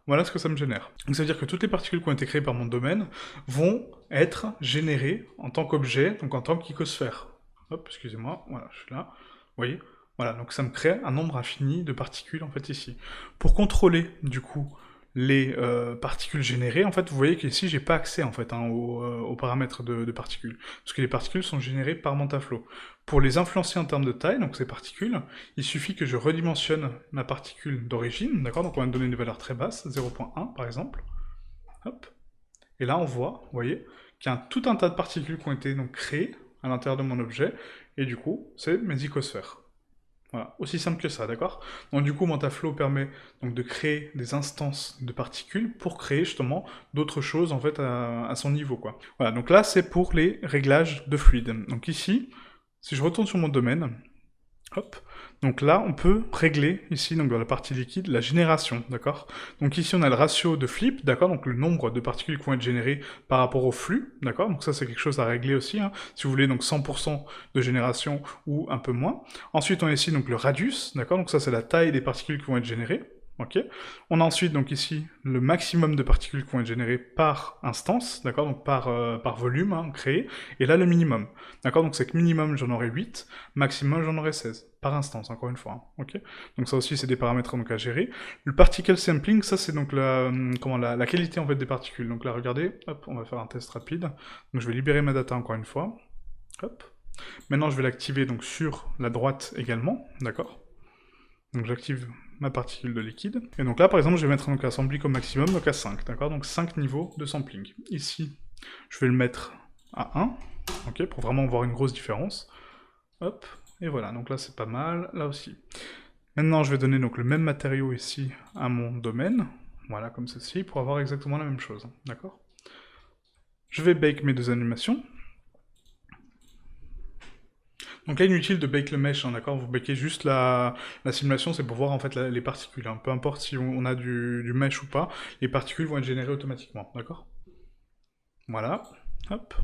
Voilà ce que ça me génère. Donc ça veut dire que toutes les particules qui ont été créées par mon domaine vont être générées en tant qu'objet, donc en tant qu'icosphère. Hop, excusez-moi, voilà, je suis là. Vous voyez? Voilà, donc ça me crée un nombre infini de particules, en fait, ici. Pour contrôler, du coup, les particules générées, en fait, vous voyez qu'ici, j'ai pas accès, en fait, hein, aux paramètres de particules. Parce que les particules sont générées par Mantaflow. Pour les influencer en termes de taille, donc ces particules, il suffit que je redimensionne ma particule d'origine, d'accord? Donc on va me donner une valeur très basse, 0.1, par exemple. Hop. Et là, on voit, vous voyez, qu'il y a tout un tas de particules qui ont été donc créées à l'intérieur de mon objet, et du coup, c'est mes icosphères. Voilà, aussi simple que ça, d'accord? Donc du coup, Mantaflow permet donc de créer des instances de particules pour créer justement d'autres choses en fait à son niveau, quoi. Voilà, donc là, c'est pour les réglages de fluide. Donc ici, si je retourne sur mon domaine, hop, donc là, on peut régler, ici, donc dans la partie liquide, la génération, d'accord? Donc ici, on a le ratio de flip, d'accord? Donc le nombre de particules qui vont être générées par rapport au flux, d'accord? Donc ça, c'est quelque chose à régler aussi, hein, si vous voulez, donc 100% de génération ou un peu moins. Ensuite, on a ici, donc le radius, d'accord? Donc ça, c'est la taille des particules qui vont être générées. Ok. On a ensuite donc ici le maximum de particules qui vont être générées par instance, d'accord, donc par volume hein, créé, et là le minimum, d'accord, donc c'est que minimum j'en aurai 8, maximum j'en aurai 16, par instance encore une fois, hein, ok. Donc ça aussi c'est des paramètres donc à gérer. Le particle sampling, ça c'est donc la qualité en fait des particules. Donc là regardez, hop, on va faire un test rapide. Donc je vais libérer ma data encore une fois, hop. Maintenant je vais l'activer donc sur la droite également, d'accord. Donc j'active ma particule de liquide. Et donc là, par exemple, je vais mettre donc un sampling au maximum, donc à 5, d'accord? Donc 5 niveaux de sampling. Ici, je vais le mettre à 1, ok, pour vraiment voir une grosse différence. Hop, et voilà, donc là c'est pas mal, là aussi. Maintenant, je vais donner donc le même matériau ici à mon domaine, voilà, comme ceci, pour avoir exactement la même chose, d'accord? Je vais bake mes deux animations. Donc là, inutile de bake le mesh, hein, d'accord? Vous bakez juste la simulation, c'est pour voir en fait les particules. Hein. Peu importe si on a du mesh ou pas, les particules vont être générées automatiquement, d'accord? Voilà, hop.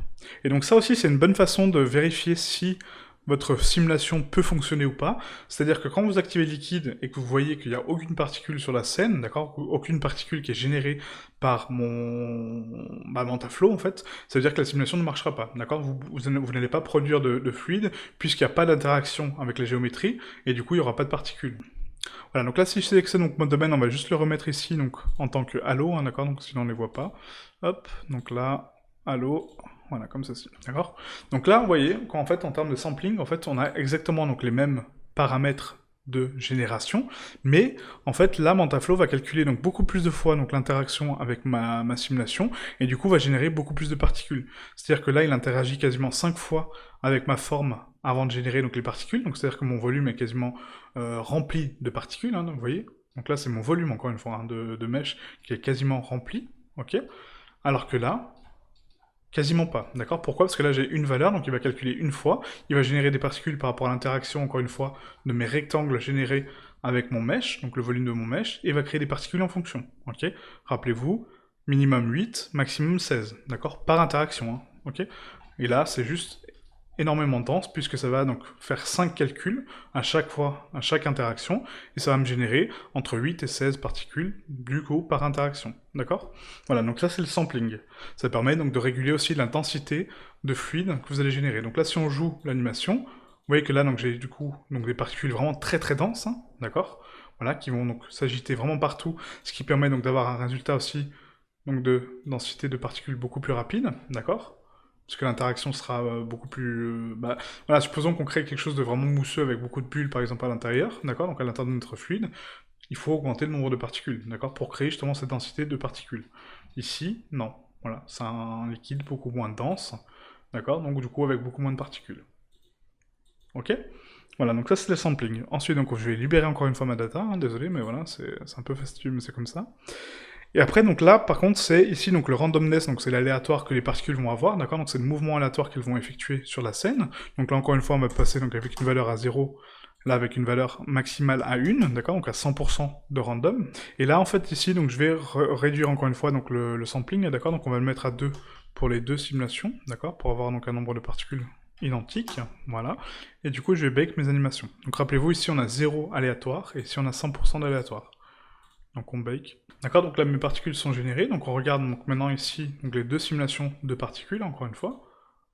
Et donc ça aussi, c'est une bonne façon de vérifier si votre simulation peut fonctionner ou pas. C'est-à-dire que quand vous activez Liquid et que vous voyez qu'il n'y a aucune particule sur la scène, d'accord, aucune particule qui est générée par mon Mantaflow, en fait, ça veut dire que la simulation ne marchera pas, d'accord. Vous n'allez pas produire de fluide, puisqu'il n'y a pas d'interaction avec la géométrie, et du coup, il n'y aura pas de particules. Voilà, donc là, si je sélectionne donc, mode domaine, on va juste le remettre ici, donc en tant que halo, hein, d'accord, donc sinon on ne les voit pas. Hop, donc là, halo, voilà, comme ceci, d'accord. Donc là, vous voyez qu'en fait, en termes de sampling, en fait, on a exactement donc les mêmes paramètres de génération, mais en fait là Mantaflow va calculer donc beaucoup plus de fois donc l'interaction avec ma simulation, et du coup va générer beaucoup plus de particules. C'est-à-dire que là il interagit quasiment 5 fois avec ma forme avant de générer donc les particules, donc c'est-à-dire que mon volume est quasiment rempli de particules, hein, vous voyez. Donc là c'est mon volume encore une fois hein, de mèche qui est quasiment rempli, ok. Alors que là, quasiment pas, d'accord? Pourquoi? Parce que là j'ai une valeur, donc il va calculer une fois, il va générer des particules par rapport à l'interaction, encore une fois, de mes rectangles générés avec mon mesh, donc le volume de mon mesh, et va créer des particules en fonction, ok? Rappelez-vous, minimum 8, maximum 16, d'accord? Par interaction, hein, ok? Et là c'est juste énormément dense, puisque ça va donc faire 5 calculs à chaque fois, à chaque interaction, et ça va me générer entre 8 et 16 particules, du coup, par interaction, d'accord? Voilà, donc ça c'est le sampling. Ça permet donc de réguler aussi l'intensité de fluide que vous allez générer. Donc là, si on joue l'animation, vous voyez que là, donc j'ai du coup donc des particules vraiment très très denses, hein, d'accord? Voilà, qui vont donc s'agiter vraiment partout, ce qui permet donc d'avoir un résultat aussi donc de densité de particules beaucoup plus rapide, d'accord? Parce que l'interaction sera beaucoup plus... voilà, supposons qu'on crée quelque chose de vraiment mousseux avec beaucoup de bulles, par exemple, à l'intérieur, d'accord? Donc à l'intérieur de notre fluide, il faut augmenter le nombre de particules, d'accord? Pour créer justement cette densité de particules. Ici, non. Voilà, c'est un liquide beaucoup moins dense, d'accord? Donc du coup, avec beaucoup moins de particules. Ok? Voilà, donc ça c'est le sampling. Ensuite, donc, je vais libérer encore une fois ma data, hein, désolé, mais voilà, c'est un peu fastidieux, mais c'est comme ça. Et après, donc là, par contre, c'est ici donc le randomness, donc c'est l'aléatoire que les particules vont avoir, d'accord? Donc c'est le mouvement aléatoire qu'elles vont effectuer sur la scène. Donc là, encore une fois, on va passer donc avec une valeur à 0, là avec une valeur maximale à 1, d'accord? Donc à 100% de random. Et là, en fait, ici, donc je vais réduire encore une fois donc le sampling, d'accord? Donc on va le mettre à 2 pour les deux simulations, d'accord? Pour avoir donc un nombre de particules identique, voilà. Et du coup, je vais bake mes animations. Donc rappelez-vous, ici on a 0 aléatoire, et ici on a 100% d'aléatoire. Donc on bake. D'accord, donc là mes particules sont générées, donc on regarde donc maintenant ici donc les deux simulations de particules, encore une fois.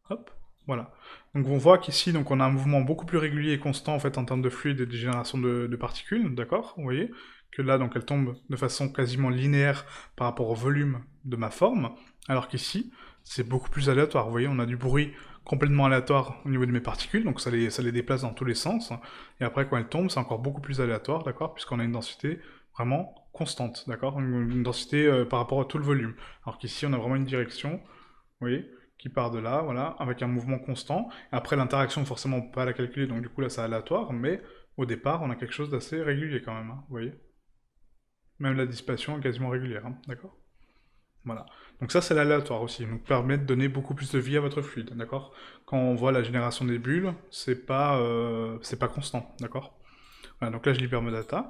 Hop, voilà. Donc on voit qu'ici donc on a un mouvement beaucoup plus régulier et constant en fait en termes de fluide et de génération de particules, d'accord? Vous voyez que là donc elles tombent de façon quasiment linéaire par rapport au volume de ma forme, alors qu'ici c'est beaucoup plus aléatoire. Vous voyez, on a du bruit complètement aléatoire au niveau de mes particules, donc ça les déplace dans tous les sens, et après quand elles tombent c'est encore beaucoup plus aléatoire, d'accord? Puisqu'on a une densité vraiment constante, d'accord? Une densité par rapport à tout le volume. Alors qu'ici, on a vraiment une direction, vous voyez, qui part de là, voilà, avec un mouvement constant. Après, l'interaction, forcément, on peut pas la calculer, donc du coup, là, c'est aléatoire, mais au départ, on a quelque chose d'assez régulier quand même, hein, vous voyez? Même la dissipation est quasiment régulière, hein, d'accord? Voilà. Donc ça, c'est l'aléatoire aussi, donc permet de donner beaucoup plus de vie à votre fluide, d'accord? Quand on voit la génération des bulles, c'est pas constant, d'accord? Voilà, donc là, je libère ma data.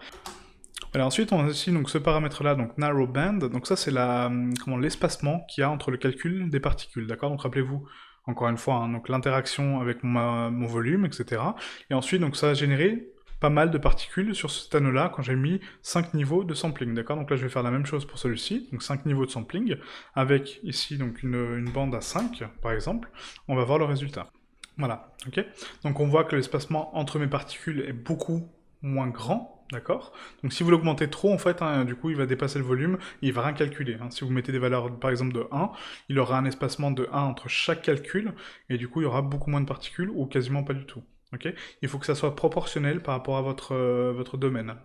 Voilà, ensuite, on a aussi donc, ce paramètre-là, donc narrow band. Donc ça, c'est l'espacement qu'il y a entre le calcul des particules, d'accord? Donc rappelez-vous, encore une fois, hein, donc l'interaction avec mon volume, etc. Et ensuite, donc ça a généré pas mal de particules sur cet anneau-là quand j'ai mis 5 niveaux de sampling, d'accord? Donc là, je vais faire la même chose pour celui-ci, donc 5 niveaux de sampling, avec ici donc une bande à 5, par exemple. On va voir le résultat. Voilà, ok? Donc on voit que l'espacement entre mes particules est beaucoup moins grand, d'accord? Donc si vous l'augmentez trop, en fait, hein, du coup, il va dépasser le volume, et il va rien calculer. Hein. Si vous mettez des valeurs, par exemple, de 1, il aura un espacement de 1 entre chaque calcul, et du coup, il y aura beaucoup moins de particules, ou quasiment pas du tout. Okay, il faut que ça soit proportionnel par rapport à votre domaine,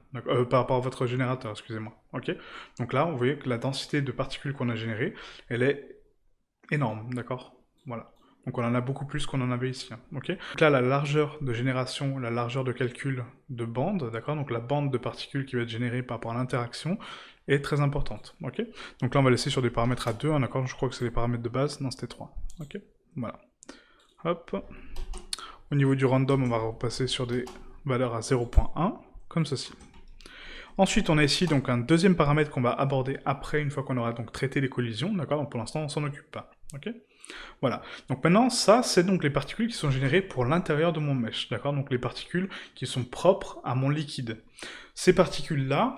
par rapport à votre générateur, excusez-moi. Okay, donc là, vous voyez que la densité de particules qu'on a générée, elle est énorme, d'accord? Voilà. Donc on en a beaucoup plus qu'on en avait ici. Hein. Okay, donc là, la largeur de génération, la largeur de calcul de bande, d'accord? Donc la bande de particules qui va être générée par rapport à l'interaction est très importante. Okay, donc là, on va laisser sur des paramètres à 2, hein, d'accord? Je crois que c'est les paramètres de base. Non, c'était 3. Ok, voilà. Hop. Au niveau du random, on va repasser sur des valeurs à 0.1, comme ceci. Ensuite, on a ici donc un deuxième paramètre qu'on va aborder après, une fois qu'on aura donc traité les collisions, d'accord? Donc pour l'instant, on s'en occupe pas. ok? Voilà. Donc maintenant, ça, c'est donc les particules qui sont générées pour l'intérieur de mon mesh, d'accord? Donc les particules qui sont propres à mon liquide. Ces particules-là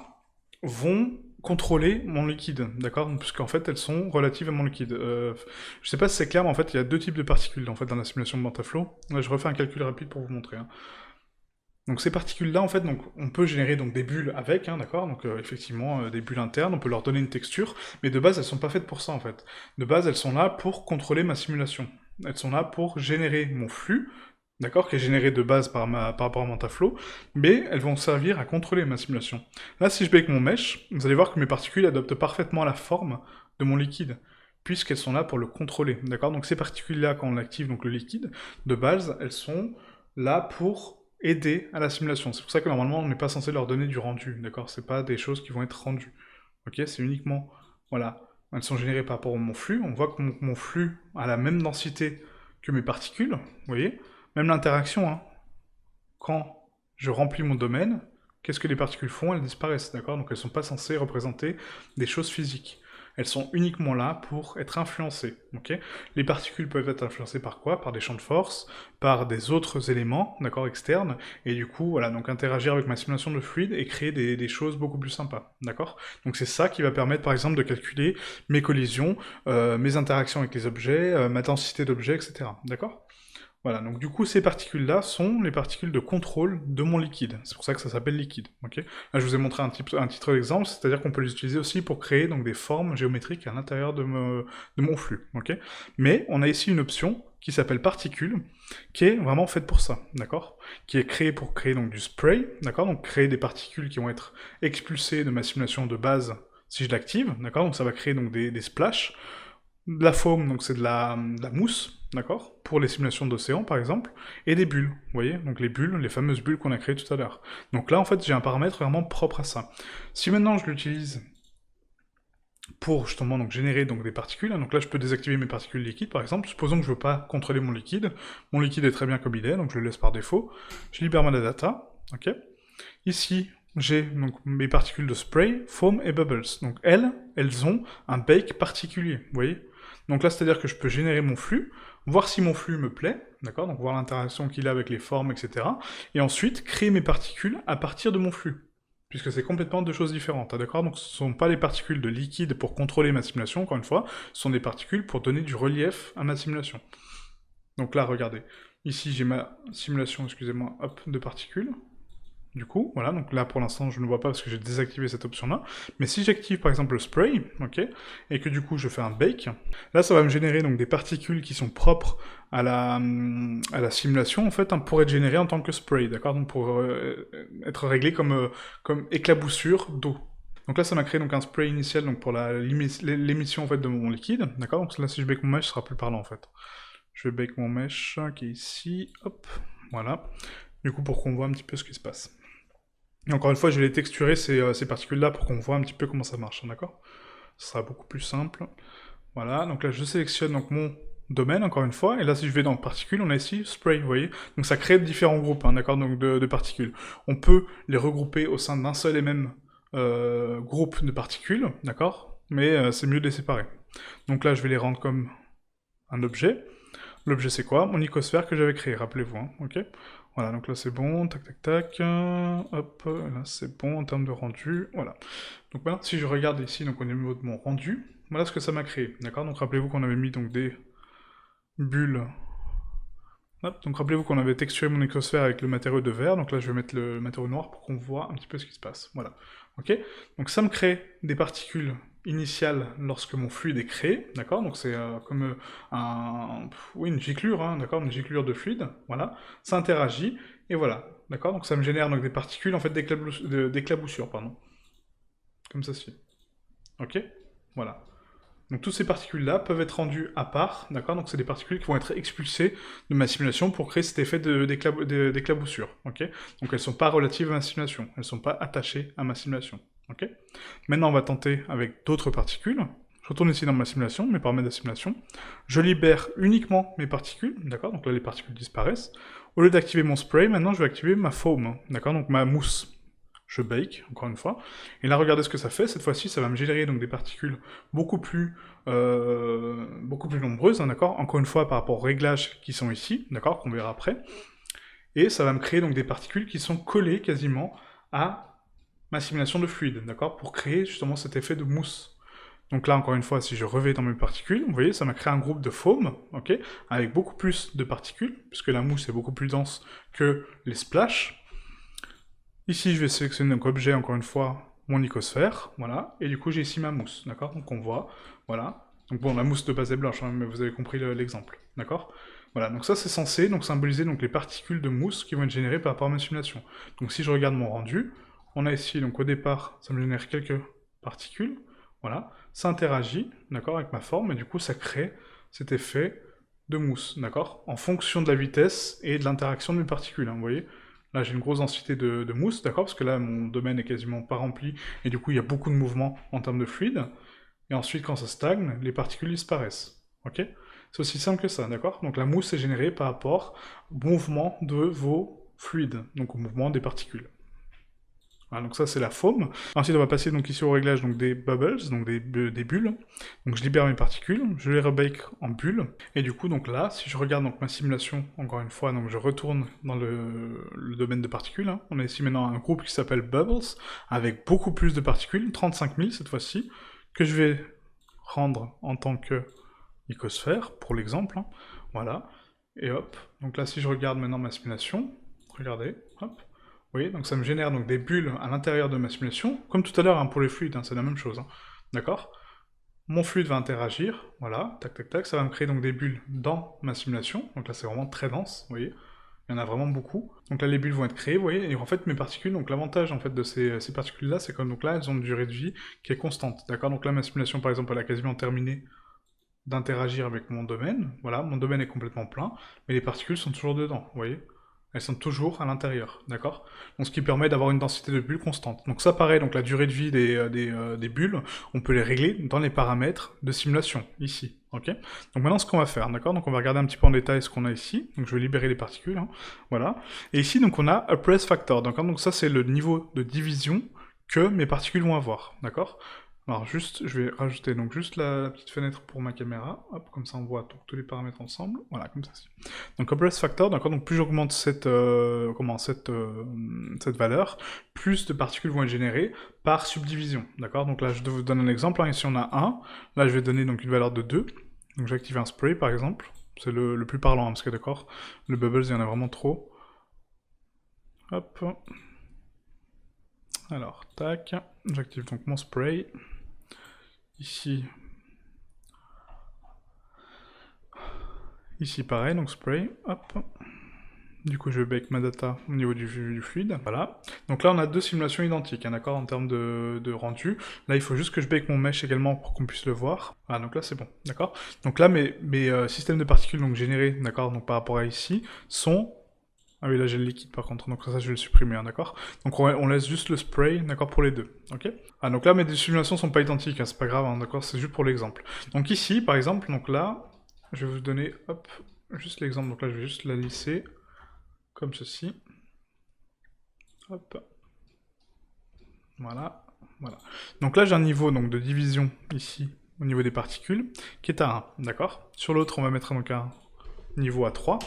vont contrôler mon liquide, d'accord? Puisqu'en fait, elles sont relatives à mon liquide. Je sais pas si c'est clair, mais en fait, il y a deux types de particules en fait, dans la simulation de Mantaflow. Là, je refais un calcul rapide pour vous montrer. Hein. Donc ces particules-là, en fait, donc, on peut générer donc, des bulles avec, hein, d'accord? Donc effectivement, des bulles internes, on peut leur donner une texture, mais de base, elles sont pas faites pour ça, en fait. De base, elles sont là pour contrôler ma simulation. Elles sont là pour générer mon flux, d'accord, qui est généré de base par rapport à Mantaflow, mais elles vont servir à contrôler ma simulation. Là, si je bake mon mesh, vous allez voir que mes particules adoptent parfaitement la forme de mon liquide, puisqu'elles sont là pour le contrôler, d'accord? Donc ces particules-là, quand on active donc le liquide, de base, elles sont là pour aider à la simulation. C'est pour ça que normalement, on n'est pas censé leur donner du rendu, d'accord? C'est pas des choses qui vont être rendues, ok? C'est uniquement, voilà, elles sont générées par rapport à mon flux. On voit que mon flux a la même densité que mes particules, vous voyez? Même l'interaction, hein. Quand je remplis mon domaine, qu'est-ce que les particules font? Elles disparaissent, d'accord? Donc elles ne sont pas censées représenter des choses physiques. Elles sont uniquement là pour être influencées, ok? Les particules peuvent être influencées par quoi? Par des champs de force, par des autres éléments, d'accord, externes, et du coup, voilà, donc interagir avec ma simulation de fluide et créer des choses beaucoup plus sympas, d'accord? Donc c'est ça qui va permettre, par exemple, de calculer mes collisions, mes interactions avec les objets, ma densité d'objets, etc., d'accord? Voilà, donc du coup, ces particules-là sont les particules de contrôle de mon liquide. C'est pour ça que ça s'appelle liquide, ok? Là, je vous ai montré un titre d'exemple, c'est-à-dire qu'on peut les utiliser aussi pour créer donc, des formes géométriques à l'intérieur de mon flux, ok? Mais on a ici une option qui s'appelle particules, qui est vraiment faite pour ça, d'accord? Qui est créée pour créer donc du spray, d'accord? Donc créer des particules qui vont être expulsées de ma simulation de base si je l'active, d'accord? Donc ça va créer donc des splashes. De la foam, donc c'est de la mousse, d'accord? Pour les simulations d'océan, par exemple, et des bulles, vous voyez? Donc les bulles, les fameuses bulles qu'on a créées tout à l'heure. Donc là, en fait, j'ai un paramètre vraiment propre à ça. Si maintenant je l'utilise pour justement donc, générer donc, des particules, hein, donc là je peux désactiver mes particules liquides, par exemple, supposons que je veux pas contrôler mon liquide est très bien comme il est, donc je le laisse par défaut, je libère ma data, ok? Ici, j'ai donc mes particules de spray, foam et bubbles. Donc elles ont un bake particulier, vous voyez? Donc là, c'est-à-dire que je peux générer mon flux, voir si mon flux me plaît, d'accord? Donc voir l'interaction qu'il a avec les formes, etc. Et ensuite, créer mes particules à partir de mon flux. Puisque c'est complètement deux choses différentes, hein, d'accord? Donc ce ne sont pas les particules de liquide pour contrôler ma simulation, encore une fois, ce sont des particules pour donner du relief à ma simulation. Donc là, regardez. Ici, j'ai ma simulation, excusez-moi, hop, de particules. Du coup, voilà, donc là pour l'instant je ne vois pas parce que j'ai désactivé cette option-là. Mais si j'active par exemple le spray, ok, et que du coup je fais un bake, là ça va me générer donc des particules qui sont propres à la simulation en fait, hein, pour être générées en tant que spray, d'accord, donc pour être réglé comme éclaboussure d'eau. Donc là ça m'a créé donc un spray initial donc pour l'émission en fait de mon liquide, d'accord. Donc là si je bake mon mesh, ce sera plus parlant en fait. Je vais bake mon mesh qui est ici, hop, voilà. Du coup pour qu'on voit un petit peu ce qui se passe. Et encore une fois, je vais les texturer ces particules-là pour qu'on voit un petit peu comment ça marche, d'accord? Ce sera beaucoup plus simple. Voilà, donc là je sélectionne donc mon domaine, encore une fois, et là si je vais dans particules, on a ici spray, vous voyez? Donc ça crée différents groupes, hein, d'accord, donc de particules. On peut les regrouper au sein d'un seul et même groupe de particules, d'accord? Mais c'est mieux de les séparer. Donc là je vais les rendre comme un objet. L'objet c'est quoi? Mon icosphère que j'avais créé, rappelez-vous, hein, ok? Voilà, donc là c'est bon, tac tac tac, hop, là c'est bon en termes de rendu, voilà. Donc maintenant, si je regarde ici, donc au niveau de mon rendu, voilà ce que ça m'a créé, d'accord? Donc rappelez-vous qu'on avait mis donc des bulles, hop, donc rappelez-vous qu'on avait texturé mon icosphère avec le matériau de verre, donc là je vais mettre le matériau noir pour qu'on voit un petit peu ce qui se passe, voilà. Ok? Donc ça me crée des particules initiale lorsque mon fluide est créé, d'accord? Donc c'est comme une giclure, hein, d'accord? Une giclure de fluide, voilà. Ça interagit, et voilà, d'accord? Donc ça me génère donc, des particules, en fait, d'éclaboussure, pardon. Comme ceci. Ok? Voilà. Donc toutes ces particules-là peuvent être rendues à part, d'accord? Donc c'est des particules qui vont être expulsées de ma simulation pour créer cet effet d'éclaboussure, ok? Donc elles ne sont pas relatives à ma simulation, elles ne sont pas attachées à ma simulation, ok? Maintenant on va tenter avec d'autres particules. Je retourne ici dans ma simulation, mes paramètres de simulation. Je libère uniquement mes particules, d'accord? Donc là les particules disparaissent. Au lieu d'activer mon spray, maintenant je vais activer ma foam, d'accord? Donc ma mousse. je bake, encore une fois. Et là, regardez ce que ça fait. Cette fois-ci, ça va me générer donc des particules beaucoup plus nombreuses, hein, d'accord? Encore une fois, par rapport aux réglages qui sont ici, d'accord? Qu'on verra après. Et ça va me créer donc des particules qui sont collées quasiment à ma simulation de fluide, d'accord? Pour créer justement cet effet de mousse. Donc là, encore une fois, si je revais dans mes particules, vous voyez, ça m'a créé un groupe de foam, ok, avec beaucoup plus de particules, puisque la mousse est beaucoup plus dense que les splashes. Ici, je vais sélectionner donc objet, encore une fois, mon icosphère, voilà, et du coup, j'ai ici ma mousse, d'accord? Donc on voit, voilà. Donc bon, la mousse de base est blanche, hein, mais vous avez compris l'exemple, d'accord? Voilà, donc ça, c'est censé donc symboliser donc les particules de mousse qui vont être générées par rapport à ma simulation. Donc si je regarde mon rendu, on a ici, donc au départ, ça me génère quelques particules, voilà, ça interagit, d'accord, avec ma forme, et du coup, ça crée cet effet de mousse, d'accord? En fonction de la vitesse et de l'interaction de mes particules, hein, vous voyez? Là, j'ai une grosse densité de mousse, d'accord? Parce que là, mon domaine est quasiment pas rempli, et du coup, il y a beaucoup de mouvement en termes de fluide. Et ensuite, quand ça stagne, les particules disparaissent, ok? C'est aussi simple que ça, d'accord? Donc la mousse est générée par rapport au mouvement de vos fluides, donc au mouvement des particules. Voilà, donc ça c'est la foam. Ensuite on va passer donc ici au réglage donc des bubbles, donc des bulles. Donc je libère mes particules, je les rebake en bulles. Et du coup donc là, si je regarde donc ma simulation, encore une fois, donc je retourne dans le domaine de particules. Hein. On a ici maintenant un groupe qui s'appelle bubbles, avec beaucoup plus de particules, 35 000 cette fois-ci, que je vais rendre en tant que icosphère, pour l'exemple. Hein. Voilà. Et hop. Donc là si je regarde maintenant ma simulation, regardez, hop. Vous voyez, donc ça me génère donc des bulles à l'intérieur de ma simulation, comme tout à l'heure hein, pour les fluides, hein, c'est la même chose. Hein. D'accord? Mon fluide va interagir, voilà, tac tac tac, ça va me créer donc des bulles dans ma simulation, donc là c'est vraiment très dense, vous voyez, il y en a vraiment beaucoup. Donc là les bulles vont être créées, vous voyez, et en fait mes particules, donc l'avantage en fait de ces particules-là, c'est que donc là elles ont une durée de vie qui est constante, d'accord? Donc là ma simulation par exemple elle a quasiment terminé d'interagir avec mon domaine, voilà, mon domaine est complètement plein, mais les particules sont toujours dedans, vous voyez? Elles sont toujours à l'intérieur, d'accord? Donc ce qui permet d'avoir une densité de bulles constante. Donc ça pareil, donc la durée de vie des bulles, on peut les régler dans les paramètres de simulation, ici, ok? Donc maintenant ce qu'on va faire, d'accord? Donc on va regarder un petit peu en détail ce qu'on a ici, donc je vais libérer les particules, hein, voilà. Et ici donc on a uprest factor, d'accord? Donc ça c'est le niveau de division que mes particules vont avoir, d'accord? Alors juste, je vais rajouter donc juste la petite fenêtre pour ma caméra, hop, comme ça on voit tous les paramètres ensemble, voilà, comme ça. Donc uprest factor, d'accord, donc plus j'augmente cette valeur, plus de particules vont être générées par subdivision, d'accord. Donc là je vous donne un exemple, hein, ici on a 1, là je vais donner donc une valeur de 2, donc j'ai activé un spray par exemple, c'est le plus parlant, hein, parce que d'accord, le bubbles il y en a vraiment trop. Hop. Alors, tac, j'active donc mon spray. Ici pareil, donc spray, hop. Du coup je vais bake ma data au niveau du fluide, voilà. Donc là on a deux simulations identiques, hein, d'accord, en termes de rendu. Là il faut juste que je bake mon mesh également pour qu'on puisse le voir. Ah donc là c'est bon, d'accord. Donc là mes systèmes de particules donc générés, d'accord, donc par rapport à ici, sont... Ah oui là j'ai le liquide par contre, donc ça je vais le supprimer, hein, d'accord. Donc on laisse juste le spray, d'accord, pour les deux, ok. Ah donc là mes deux simulations sont pas identiques, hein, c'est pas grave, hein, d'accord, c'est juste pour l'exemple. Donc ici par exemple, donc là, je vais vous donner, hop, juste l'exemple, donc là je vais juste la lisser, comme ceci. Hop. Voilà, voilà. Donc là j'ai un niveau donc, de division ici, au niveau des particules, qui est à 1, d'accord. Sur l'autre on va mettre donc un niveau à 3.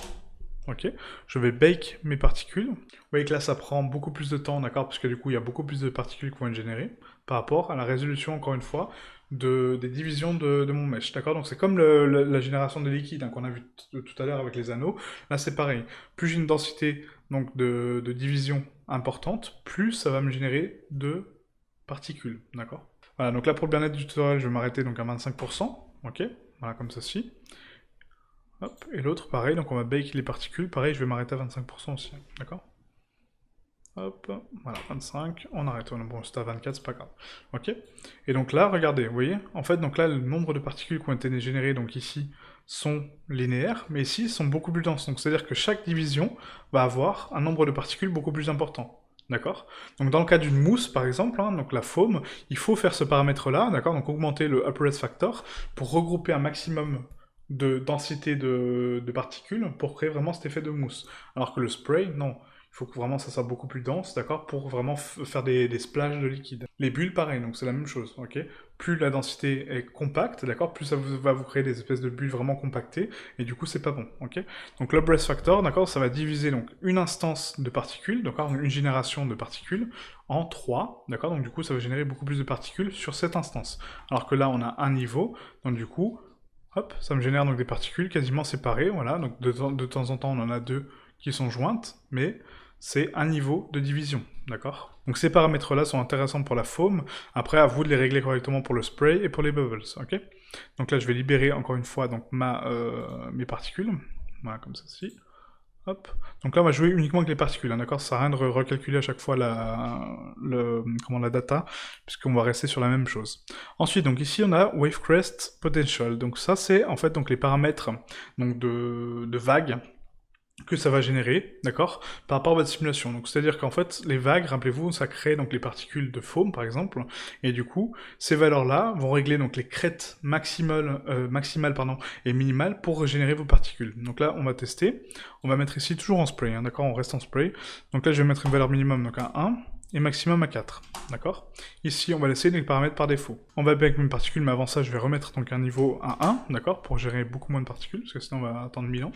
Ok, je vais bake mes particules. Vous voyez que là ça prend beaucoup plus de temps, d'accord, parce que du coup il y a beaucoup plus de particules qui vont être générées par rapport à la résolution, encore une fois, des divisions de mon mesh, d'accord. Donc c'est comme la génération de liquide hein, qu'on a vu tout à l'heure avec les anneaux. Là c'est pareil, plus j'ai une densité donc de division importante, plus ça va me générer de particules, d'accord. Voilà, donc là pour le bien-être du tutoriel, je vais m'arrêter donc à 25%, ok, voilà comme ceci. Hop, et l'autre, pareil, donc on va bake les particules, pareil, je vais m'arrêter à 25% aussi, d'accord. Hop, voilà, 25, on arrête, bon, c'était à 24, c'est pas grave, ok. Et donc là, regardez, vous voyez, en fait, donc là, le nombre de particules qui ont été générées, donc ici, sont linéaires, mais ici, ils sont beaucoup plus denses, donc c'est-à-dire que chaque division va avoir un nombre de particules beaucoup plus important. D'accord. Donc dans le cas d'une mousse, par exemple, hein, donc la foam, il faut faire ce paramètre-là, d'accord, donc augmenter le uprest factor pour regrouper un maximum de densité de particules pour créer vraiment cet effet de mousse. Alors que le spray, non. Il faut que vraiment ça soit beaucoup plus dense, d'accord, pour vraiment faire des splashes de liquide. Les bulles, pareil, donc c'est la même chose, ok. Plus la densité est compacte, d'accord, plus ça va vous créer des espèces de bulles vraiment compactées, et du coup c'est pas bon, ok. Donc le breath factor, d'accord, ça va diviser donc une instance de particules, d'accord, une génération de particules, en 3, d'accord, donc du coup ça va générer beaucoup plus de particules sur cette instance. Alors que là on a un niveau, donc du coup, hop, ça me génère donc des particules quasiment séparées, voilà, donc de temps en temps on en a deux qui sont jointes, mais c'est un niveau de division, d'accord? Donc ces paramètres-là sont intéressants pour la foam, après à vous de les régler correctement pour le spray et pour les bubbles, ok? Donc là je vais libérer encore une fois donc mes particules, voilà comme ceci. Hop. Donc là, on va jouer uniquement avec les particules, hein, d'accord? Ça sert à rien de recalculer à chaque fois la data, puisqu'on va rester sur la même chose. Ensuite, donc ici, on a Wavecrest Potential. Donc ça, c'est en fait donc les paramètres donc de vagues que ça va générer, d'accord, par rapport à votre simulation. Donc c'est-à-dire qu'en fait, les vagues, rappelez-vous, ça crée donc les particules de foam, par exemple, et du coup, ces valeurs-là vont régler donc les crêtes maximales et minimales pour régénérer vos particules. Donc là, on va tester. On va mettre ici toujours en spray, hein, d'accord, on reste en spray. Donc là, je vais mettre une valeur minimum donc à 1 et maximum à 4, d'accord. Ici, on va laisser les paramètres par défaut. On va bien avec mes particules, mais avant ça, je vais remettre donc un niveau à 1, d'accord, pour gérer beaucoup moins de particules, parce que sinon, on va attendre 1000 ans.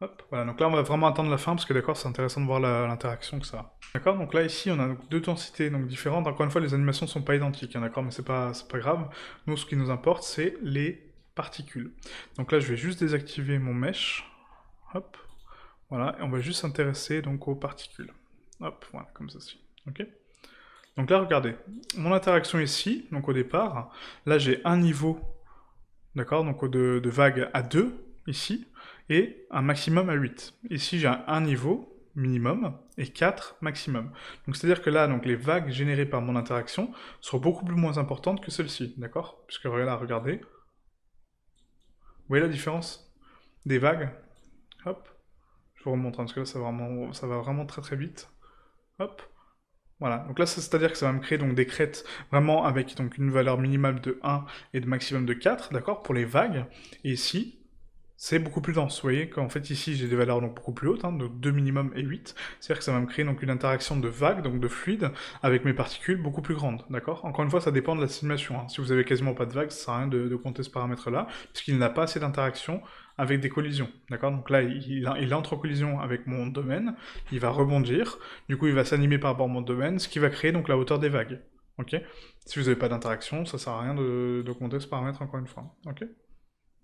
Hop, voilà, donc là on va vraiment attendre la fin parce que d'accord, c'est intéressant de voir l'interaction que ça a. D'accord, donc là ici on a donc deux densités donc différentes. Encore une fois, les animations sont pas identiques, hein, d'accord, mais c'est pas grave. Nous, ce qui nous importe, c'est les particules. Donc là, je vais juste désactiver mon mesh. Hop, voilà, et on va juste s'intéresser donc aux particules. Hop, voilà, comme ceci. Ok. Donc là, regardez, mon interaction ici, donc au départ, là j'ai un niveau, d'accord, donc de vague à 2 ici, et un maximum à 8. Ici, j'ai un niveau minimum et 4 maximum. Donc c'est-à-dire que là, donc, les vagues générées par mon interaction seront beaucoup plus moins importantes que celles-ci, d'accord? Puisque là, regardez. Vous voyez la différence des vagues? Hop. Je vous remontre, hein, parce que là, ça va vraiment très très vite. Hop. Voilà, donc là, c'est-à-dire que ça va me créer donc des crêtes vraiment avec donc une valeur minimale de 1 et de maximum de 4, d'accord, pour les vagues. Et ici, c'est beaucoup plus dense, vous voyez, qu'en fait ici j'ai des valeurs donc beaucoup plus hautes, hein, donc 2 minimum et 8, c'est-à-dire que ça va me créer donc une interaction de vagues, donc de fluide, avec mes particules beaucoup plus grandes, d'accord? Encore une fois, ça dépend de la simulation, hein. Si vous avez quasiment pas de vagues, ça sert à rien de compter ce paramètre-là, puisqu'il n'a pas assez d'interaction avec des collisions, d'accord? Donc là, il entre en collision avec mon domaine, il va rebondir, du coup il va s'animer par rapport à mon domaine, ce qui va créer donc la hauteur des vagues, ok? Si vous n'avez pas d'interaction, ça sert à rien de compter ce paramètre encore une fois, ok?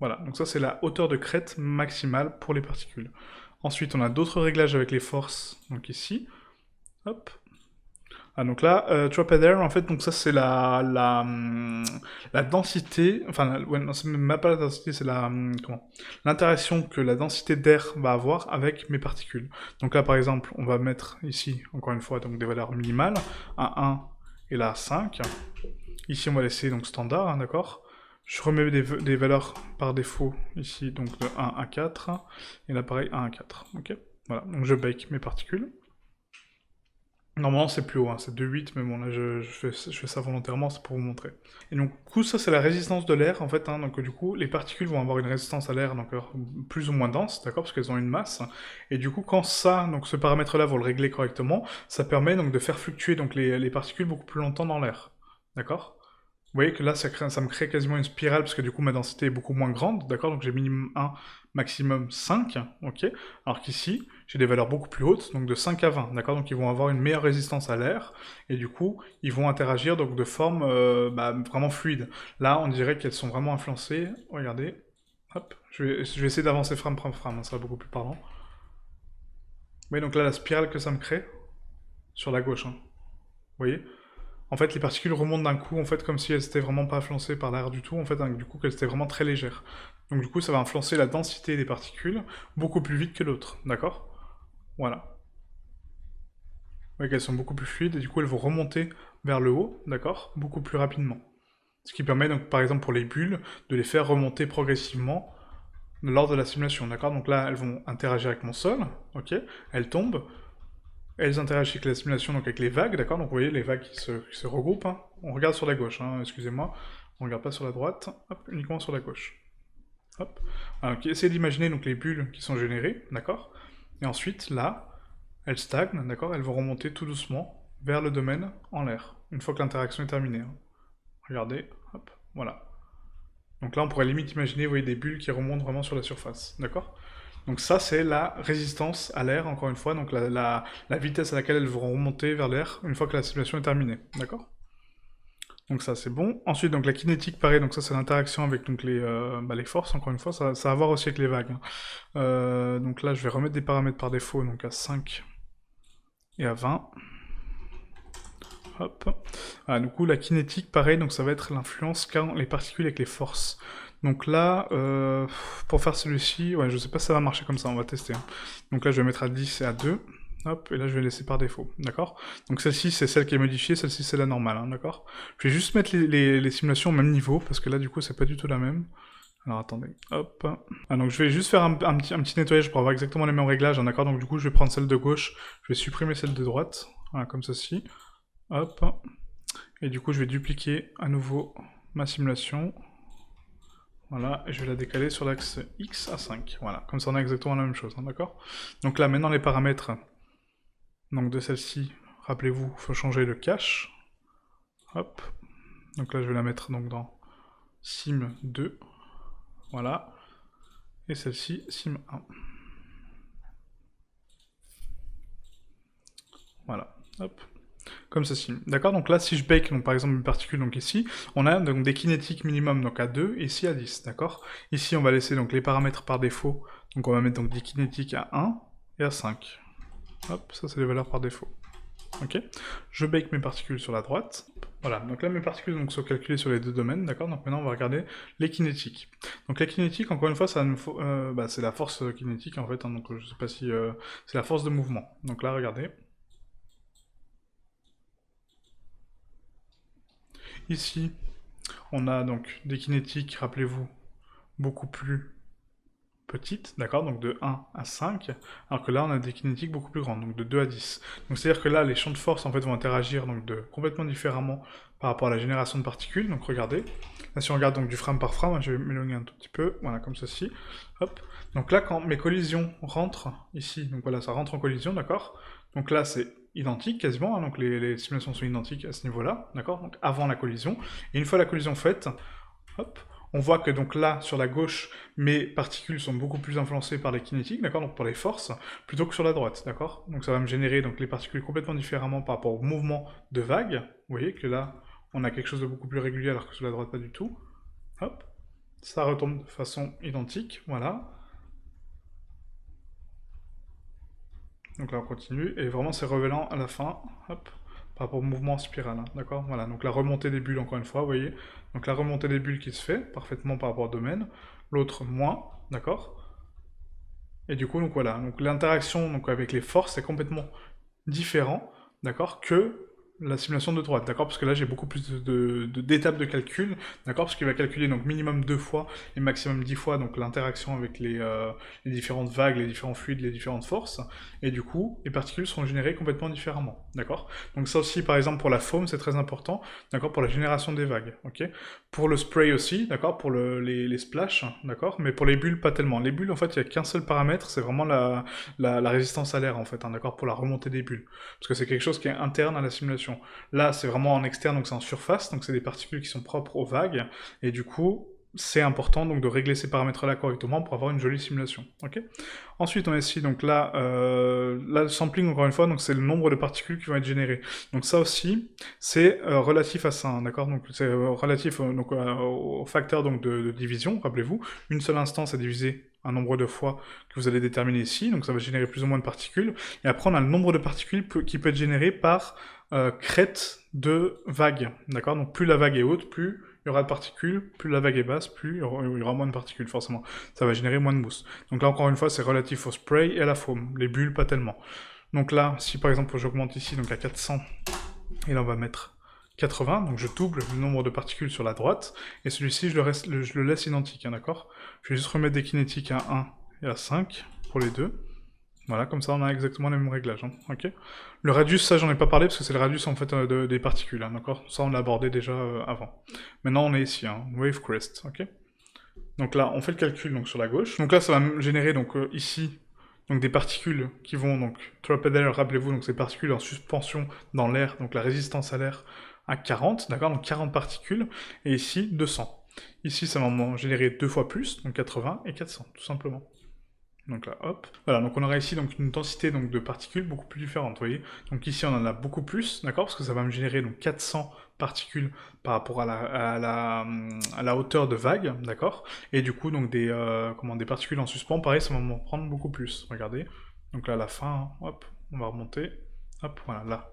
Voilà, donc ça c'est la hauteur de crête maximale pour les particules. Ensuite, on a d'autres réglages avec les forces, donc ici. Hop. Ah, donc là, drop air, en fait, donc ça c'est la densité, enfin, ouais, non, c'est même pas la densité, c'est l'interaction que la densité d'air va avoir avec mes particules. Donc là, par exemple, on va mettre ici, encore une fois, donc des valeurs minimales, à 1 et là à 5. Ici, on va laisser donc standard, hein, d'accord. Je remets des valeurs par défaut ici, donc de 1 à 4, et là pareil 1 à 4. Ok, voilà, donc je bake mes particules. Normalement c'est plus haut, hein, c'est 2,8, mais bon là je fais ça volontairement, c'est pour vous montrer. Et donc du coup ça c'est la résistance de l'air en fait, hein, donc du coup les particules vont avoir une résistance à l'air donc plus ou moins dense, d'accord, parce qu'elles ont une masse, et du coup quand ça, donc ce paramètre là vous le réglez correctement, ça permet donc de faire fluctuer donc les particules beaucoup plus longtemps dans l'air, d'accord. Vous voyez que là, ça me crée quasiment une spirale, parce que du coup, ma densité est beaucoup moins grande, d'accord? Donc j'ai minimum 1, maximum 5, ok? Alors qu'ici, j'ai des valeurs beaucoup plus hautes, donc de 5 à 20, d'accord? Donc ils vont avoir une meilleure résistance à l'air, et du coup, ils vont interagir donc de forme vraiment fluide. Là, on dirait qu'elles sont vraiment influencées. Regardez, hop, je vais essayer d'avancer frame par frame, hein, ça va beaucoup plus parlant. Vous voyez donc là, la spirale que ça me crée, sur la gauche, hein. Vous voyez? En fait, les particules remontent d'un coup, en fait, comme si elles étaient vraiment pas influencées par l'air du tout, en fait, hein, du coup, qu'elles étaient vraiment très légères. Donc, du coup, ça va influencer la densité des particules beaucoup plus vite que l'autre, d'accord? Voilà. Vous voyez qu'elles sont beaucoup plus fluides, et du coup, elles vont remonter vers le haut, d'accord? Beaucoup plus rapidement. Ce qui permet, donc, par exemple, pour les bulles, de les faire remonter progressivement lors de la simulation, d'accord? Donc là, elles vont interagir avec mon sol, ok? Elles tombent, elles interagissent avec la simulation, donc avec les vagues, d'accord? Donc vous voyez les vagues qui se regroupent, hein. On regarde sur la gauche, hein, excusez-moi. On regarde pas sur la droite, hop, uniquement sur la gauche. Hop. Alors, essayez d'imaginer donc les bulles qui sont générées, d'accord? Et ensuite, là, elles stagnent, d'accord? Elles vont remonter tout doucement vers le domaine en l'air, une fois que l'interaction est terminée, hein. Regardez, hop, voilà. Donc là, on pourrait limite imaginer, vous voyez, des bulles qui remontent vraiment sur la surface, d'accord? Donc ça, c'est la résistance à l'air, encore une fois, donc la vitesse à laquelle elles vont remonter vers l'air une fois que la simulation est terminée, d'accord? Donc ça, c'est bon. Ensuite, donc la kinétique, pareil, donc ça, c'est l'interaction avec donc, les forces, encore une fois, ça a à voir aussi avec les vagues, hein. Donc là, je vais remettre des paramètres par défaut, donc à 5 et à 20. Hop. Ah, du coup, la kinétique, pareil, donc ça va être l'influence quant les particules avec les forces. Donc là, pour faire celui-ci, ouais, je sais pas si ça va marcher comme ça, on va tester, hein. Donc là, je vais mettre à 10 et à 2. Hop, et là, je vais laisser par défaut, d'accord? Donc celle-ci, c'est celle qui est modifiée, celle-ci, c'est la normale, hein, d'accord? Je vais juste mettre les simulations au même niveau, parce que là, du coup, c'est pas du tout la même. Alors attendez, hop. Ah, donc je vais juste faire un petit nettoyage pour avoir exactement les mêmes réglages, hein, d'accord? Donc du coup, je vais prendre celle de gauche, je vais supprimer celle de droite, voilà, comme ceci. Hop. Et du coup, je vais dupliquer à nouveau ma simulation. Voilà, et je vais la décaler sur l'axe X à 5. Voilà, comme ça on a exactement la même chose, hein, d'accord? Donc là, maintenant les paramètres donc de celle-ci, rappelez-vous, il faut changer le cache. Hop. Donc là, je vais la mettre donc dans sim 2. Voilà. Et celle-ci, sim 1. Voilà. Hop. Comme ceci. D'accord? Donc là, si je bake, donc par exemple une particule, donc ici, on a donc des kinétiques minimum donc à 2, et ici à 10, d'accord? Ici, on va laisser donc les paramètres par défaut, donc on va mettre donc des kinétiques à 1 et à 5. Hop, ça c'est les valeurs par défaut. Ok? Je bake mes particules sur la droite. Voilà, donc là mes particules donc, sont calculées sur les deux domaines, d'accord? Donc maintenant on va regarder les kinétiques. Donc la kinétique, encore une fois, ça c'est la force kinétique en fait, hein, donc je sais pas si... c'est la force de mouvement. Donc là, regardez. Ici, on a donc des kinétiques, rappelez-vous, beaucoup plus petites, d'accord, donc de 1 à 5, alors que là on a des kinétiques beaucoup plus grandes, donc de 2 à 10. Donc c'est-à-dire que là les champs de force en fait vont interagir donc complètement différemment par rapport à la génération de particules, donc regardez, là si on regarde donc du frame par frame, je vais m'éloigner un tout petit peu, voilà comme ceci, hop, donc là quand mes collisions rentrent ici, donc voilà ça rentre en collision, d'accord, donc là c'est identique quasiment, hein, donc les simulations sont identiques à ce niveau-là, d'accord, donc avant la collision, et une fois la collision faite, hop, on voit que donc là, sur la gauche, mes particules sont beaucoup plus influencées par les kinétiques, d'accord, donc par les forces, plutôt que sur la droite, d'accord. Donc ça va me générer donc les particules complètement différemment par rapport au mouvement de vague. Vous voyez que là, on a quelque chose de beaucoup plus régulier, alors que sur la droite, pas du tout. Hop, ça retombe de façon identique, voilà. Donc là, on continue, et vraiment, c'est revelant à la fin, hop, par rapport au mouvement en spirale, hein, d'accord? Voilà, donc la remontée des bulles, encore une fois, vous voyez. Donc la remontée des bulles qui se fait, parfaitement par rapport au domaine. L'autre, moins, d'accord? Et du coup, donc voilà, donc l'interaction donc, avec les forces est complètement différent, d'accord, que la simulation de droite, d'accord, parce que là j'ai beaucoup plus d'étapes de calcul, d'accord, parce qu'il va calculer donc minimum 2 fois et maximum 10 fois donc l'interaction avec les différentes vagues, les différents fluides, les différentes forces, et du coup les particules seront générées complètement différemment, d'accord. Donc ça aussi par exemple pour la foam c'est très important, d'accord, pour la génération des vagues, ok. Pour le spray aussi, d'accord, pour les splashs, d'accord, mais pour les bulles pas tellement. Les bulles en fait il n'y a qu'un seul paramètre, c'est vraiment la résistance à l'air en fait, hein, d'accord, pour la remontée des bulles. Parce que c'est quelque chose qui est interne à la simulation. Là, c'est vraiment en externe, donc c'est en surface, donc c'est des particules qui sont propres aux vagues, et du coup, c'est important donc de régler ces paramètres-là correctement pour avoir une jolie simulation. Ok. Ensuite, on a ici donc là, le sampling encore une fois, donc c'est le nombre de particules qui vont être générées. Donc ça aussi, c'est relatif à ça, hein, d'accord. Donc c'est relatif donc, au facteur donc de division. Rappelez-vous, une seule instance est divisée un nombre de fois que vous allez déterminer ici, donc ça va générer plus ou moins de particules. Et après, on a le nombre de particules qui peut être généré par crête de vague, d'accord. Donc plus la vague est haute, plus il y aura de particules, plus la vague est basse, plus il y aura moins de particules, forcément. Ça va générer moins de mousse. Donc là, encore une fois, c'est relatif au spray et à la foam. Les bulles, pas tellement. Donc là, si par exemple, j'augmente ici donc à 400, et là, on va mettre 80, donc je double le nombre de particules sur la droite, et celui-ci, je le laisse identique, hein, d'accord. Je vais juste remettre des kinétiques à 1 et à 5 pour les deux. Voilà, comme ça on a exactement les mêmes réglages, hein, ok. Le radius, ça j'en ai pas parlé parce que c'est le radius en fait des particules, hein, d'accord. Ça on l'a abordé déjà avant. Maintenant on est ici, hein, wave crest, ok. Donc là on fait le calcul donc sur la gauche. Donc là ça va me générer donc ici donc des particules qui vont, donc, trapped air, rappelez-vous, donc ces particules en suspension dans l'air, donc la résistance à l'air à 40, d'accord, donc 40 particules, et ici 200. Ici, ça va m'en générer 2 fois plus, donc 80 et 400, tout simplement. Donc là, hop. Voilà, donc on aura ici donc une densité donc, de particules beaucoup plus différente, vous voyez. Donc ici, on en a beaucoup plus, d'accord, parce que ça va me générer donc 400 particules par rapport à la hauteur de vague, d'accord. Et du coup, donc des particules en suspens, pareil, ça va m'en prendre beaucoup plus, regardez. Donc là, à la fin, hein, hop, on va remonter, hop, voilà, là.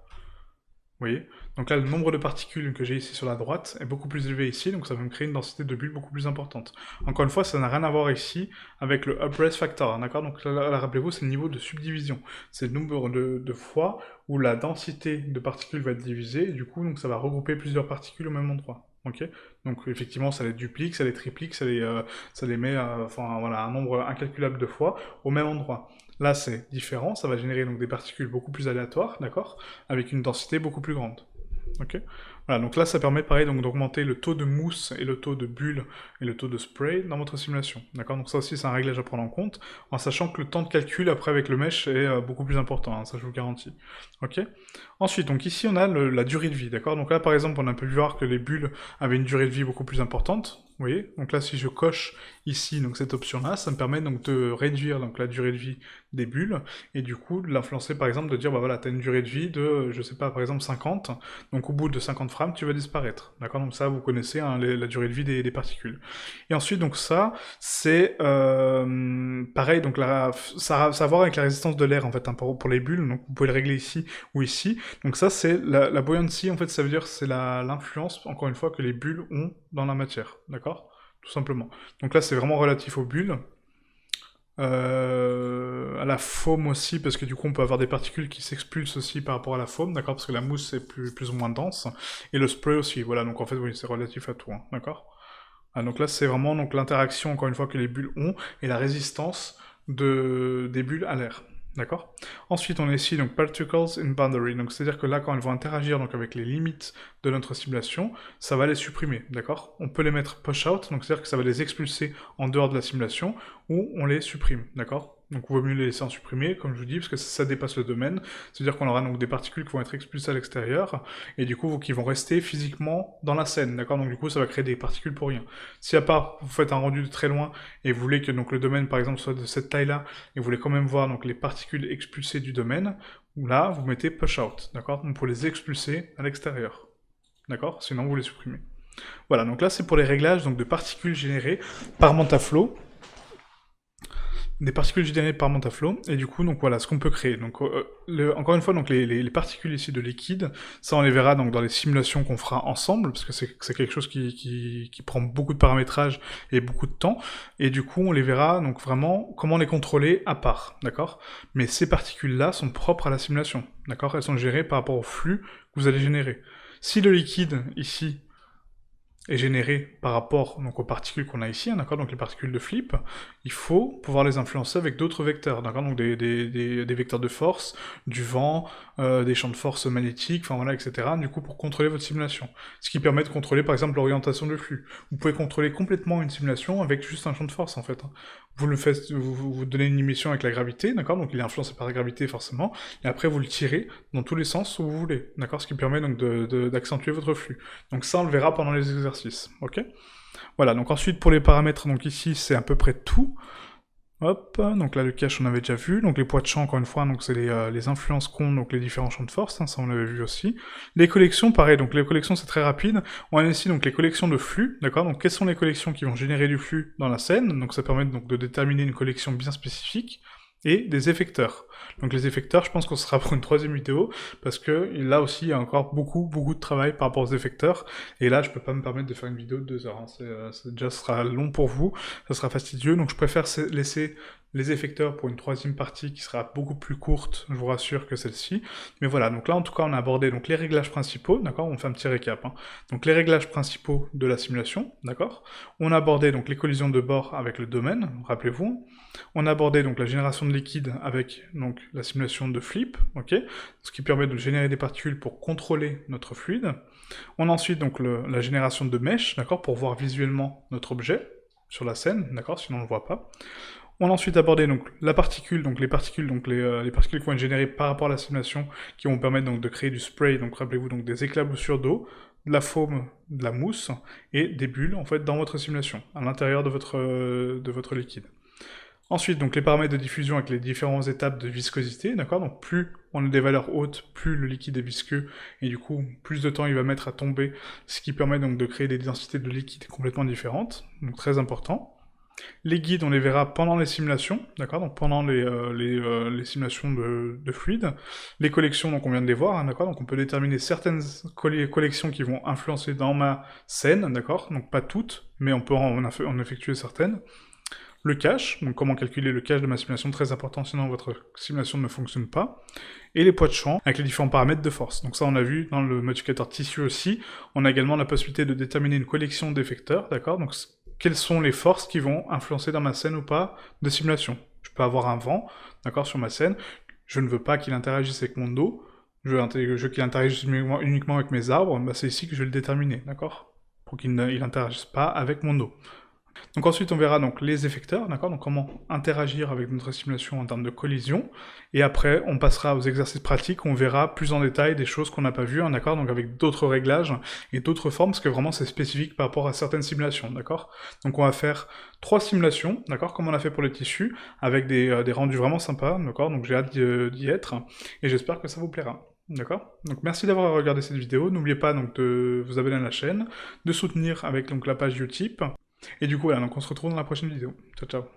Vous voyez? Donc là, le nombre de particules que j'ai ici sur la droite est beaucoup plus élevé ici, donc ça va me créer une densité de bulles beaucoup plus importante. Encore une fois, ça n'a rien à voir ici avec le upraise factor, d'accord? Donc là, rappelez-vous, c'est le niveau de subdivision. C'est le nombre de fois où la densité de particules va être divisée, et du coup, donc ça va regrouper plusieurs particules au même endroit. Ok, donc effectivement, ça les duplique, ça les triplique, ça les met, enfin voilà, un nombre incalculable de fois au même endroit. Là, c'est différent, ça va générer donc des particules beaucoup plus aléatoires, d'accord, avec une densité beaucoup plus grande. Ok. Voilà, donc là, ça permet pareil donc d'augmenter le taux de mousse et le taux de bulles et le taux de spray dans votre simulation. D'accord. Donc ça aussi, c'est un réglage à prendre en compte, en sachant que le temps de calcul après avec le mesh est beaucoup plus important. Hein, ça, je vous garantis. Ok. Ensuite, donc ici, on a la durée de vie. D'accord. Donc là, par exemple, on a pu voir que les bulles avaient une durée de vie beaucoup plus importante. Vous voyez. Donc là, si je coche ici donc cette option-là, ça me permet donc de réduire donc la durée de vie des bulles et du coup de l'influencer par exemple de dire bah voilà, t'as une durée de vie de je sais pas par exemple 50. Donc au bout de 50 frames, tu vas disparaître. D'accord. Donc ça, vous connaissez hein, la durée de vie des particules. Et ensuite, donc ça, c'est pareil. Donc ça a à voir avec la résistance de l'air en fait hein, pour les bulles. Donc vous pouvez le régler ici ou ici. Donc ça, c'est la buoyancy en fait. Ça veut dire c'est l'influence encore une fois que les bulles ont dans la matière. D'accord. Tout simplement. Donc là, c'est vraiment relatif aux bulles. À la foam aussi, parce que du coup on peut avoir des particules qui s'expulsent aussi par rapport à la foam, d'accord, parce que la mousse est plus ou moins dense, et le spray aussi, voilà, donc en fait oui, c'est relatif à tout, hein, d'accord. Ah, donc là c'est vraiment donc l'interaction encore une fois que les bulles ont, et la résistance des bulles à l'air. D'accord. Ensuite, on a ici donc particles in boundary. Donc c'est-à-dire que là, quand elles vont interagir donc avec les limites de notre simulation, ça va les supprimer. D'accord. On peut les mettre push out, donc c'est-à-dire que ça va les expulser en dehors de la simulation, ou on les supprime. D'accord. Donc il vaut mieux les laisser en supprimer, comme je vous dis, parce que ça dépasse le domaine. C'est-à-dire qu'on aura donc des particules qui vont être expulsées à l'extérieur, et du coup qui vont rester physiquement dans la scène. D'accord. Donc du coup ça va créer des particules pour rien. Si à part vous faites un rendu de très loin et vous voulez que donc le domaine par exemple soit de cette taille-là, et vous voulez quand même voir donc les particules expulsées du domaine, là vous mettez push out. D'accord. Donc pour les expulser à l'extérieur. D'accord. Sinon vous les supprimez. Voilà. Donc là c'est pour les réglages donc de particules générées par Mantaflow. Des particules générées par Mantaflow, et du coup, donc voilà, ce qu'on peut créer. Donc, encore une fois, donc les particules ici de liquide, ça on les verra donc dans les simulations qu'on fera ensemble, parce que c'est quelque chose qui prend beaucoup de paramétrage et beaucoup de temps, et du coup, on les verra donc vraiment comment les contrôler à part, d'accord. Mais ces particules-là sont propres à la simulation, d'accord. Elles sont gérées par rapport au flux que vous allez générer. Si le liquide, ici, est généré par rapport donc, aux particules qu'on a ici, hein, d'accord, donc les particules de flip, il faut pouvoir les influencer avec d'autres vecteurs, d'accord, donc des vecteurs de force, du vent, des champs de force magnétiques, enfin voilà, etc., du coup, pour contrôler votre simulation. Ce qui permet de contrôler, par exemple, l'orientation du flux. Vous pouvez contrôler complètement une simulation avec juste un champ de force, en fait. Hein. Vous donnez une émission avec la gravité, d'accord, donc il est influencé par la gravité, forcément, et après, vous le tirez dans tous les sens où vous voulez, d'accord, ce qui permet donc d'accentuer votre flux. Donc ça, on le verra pendant les exercices, ok. Voilà, donc ensuite, pour les paramètres, donc ici, c'est à peu près tout. Hop, donc là le cache on avait déjà vu, donc les poids de champ encore une fois, donc c'est les influences qu'ont donc les différents champs de force, hein, ça on l'avait vu aussi. Les collections, pareil, donc les collections c'est très rapide. On a ici donc les collections de flux, d'accord, donc quelles sont les collections qui vont générer du flux dans la scène, donc ça permet donc de déterminer une collection bien spécifique, et des effecteurs. Donc les effecteurs, je pense qu'on sera pour une troisième vidéo, parce que là aussi, il y a encore beaucoup de travail par rapport aux effecteurs, et là, je peux pas me permettre de faire une vidéo de 2 heures, hein. Déjà, ce sera long pour vous, ça sera fastidieux, donc je préfère laisser les effecteurs pour une troisième partie qui sera beaucoup plus courte, je vous rassure, que celle-ci. Mais voilà, donc là, en tout cas, on a abordé donc les réglages principaux, d'accord. On fait un petit récap, hein. Donc les réglages principaux de la simulation, d'accord. On a abordé donc les collisions de bord avec le domaine, rappelez-vous. On a abordé donc la génération de liquide avec donc la simulation de flip, ok, ce qui permet de générer des particules pour contrôler notre fluide. On a ensuite donc la génération de mesh, d'accord, pour voir visuellement notre objet sur la scène, d'accord, sinon on ne le voit pas. On a ensuite abordé donc la particule, donc les particules qui vont être générées par rapport à la simulation, qui vont permettre donc de créer du spray, donc rappelez-vous donc des éclaboussures d'eau, de la foam, de la mousse et des bulles en fait dans votre simulation, à l'intérieur de votre liquide. Ensuite, donc les paramètres de diffusion avec les différentes étapes de viscosité, d'accord? Donc plus on a des valeurs hautes, plus le liquide est visqueux, et du coup, plus de temps il va mettre à tomber, ce qui permet donc de créer des densités de liquide complètement différentes, donc très important. Les guides, on les verra pendant les simulations, d'accord? Donc pendant les simulations de fluides. Les collections, donc on vient de les voir, hein, d'accord? Donc on peut déterminer certaines collections qui vont influencer dans ma scène, d'accord? Donc pas toutes, mais on peut en effectuer certaines. Le cache, donc comment calculer le cache de ma simulation, très important, sinon votre simulation ne fonctionne pas. Et les poids de champ, avec les différents paramètres de force. Donc ça on a vu dans le modificateur tissu aussi. On a également la possibilité de déterminer une collection d'effecteurs, d'accord? Donc quelles sont les forces qui vont influencer dans ma scène ou pas de simulation. Je peux avoir un vent, d'accord, sur ma scène. Je ne veux pas qu'il interagisse avec mon dos. Je veux qu'il interagisse uniquement avec mes arbres. Bah, c'est ici que je vais le déterminer, d'accord? Pour qu'il n'interagisse pas avec mon dos. Donc ensuite on verra donc les effecteurs, d'accord, donc comment interagir avec notre simulation en termes de collision, et après on passera aux exercices pratiques, on verra plus en détail des choses qu'on n'a pas vues, hein, d'accord, donc avec d'autres réglages et d'autres formes, parce que vraiment c'est spécifique par rapport à certaines simulations, d'accord. Donc on va faire 3 simulations, d'accord, comme on a fait pour les tissus, avec des rendus vraiment sympas, d'accord, donc j'ai hâte d'y être, et j'espère que ça vous plaira. D'accord? Donc merci d'avoir regardé cette vidéo, n'oubliez pas donc de vous abonner à la chaîne, de soutenir avec donc la page Utip, et du coup, voilà, donc on se retrouve dans la prochaine vidéo. Ciao, ciao.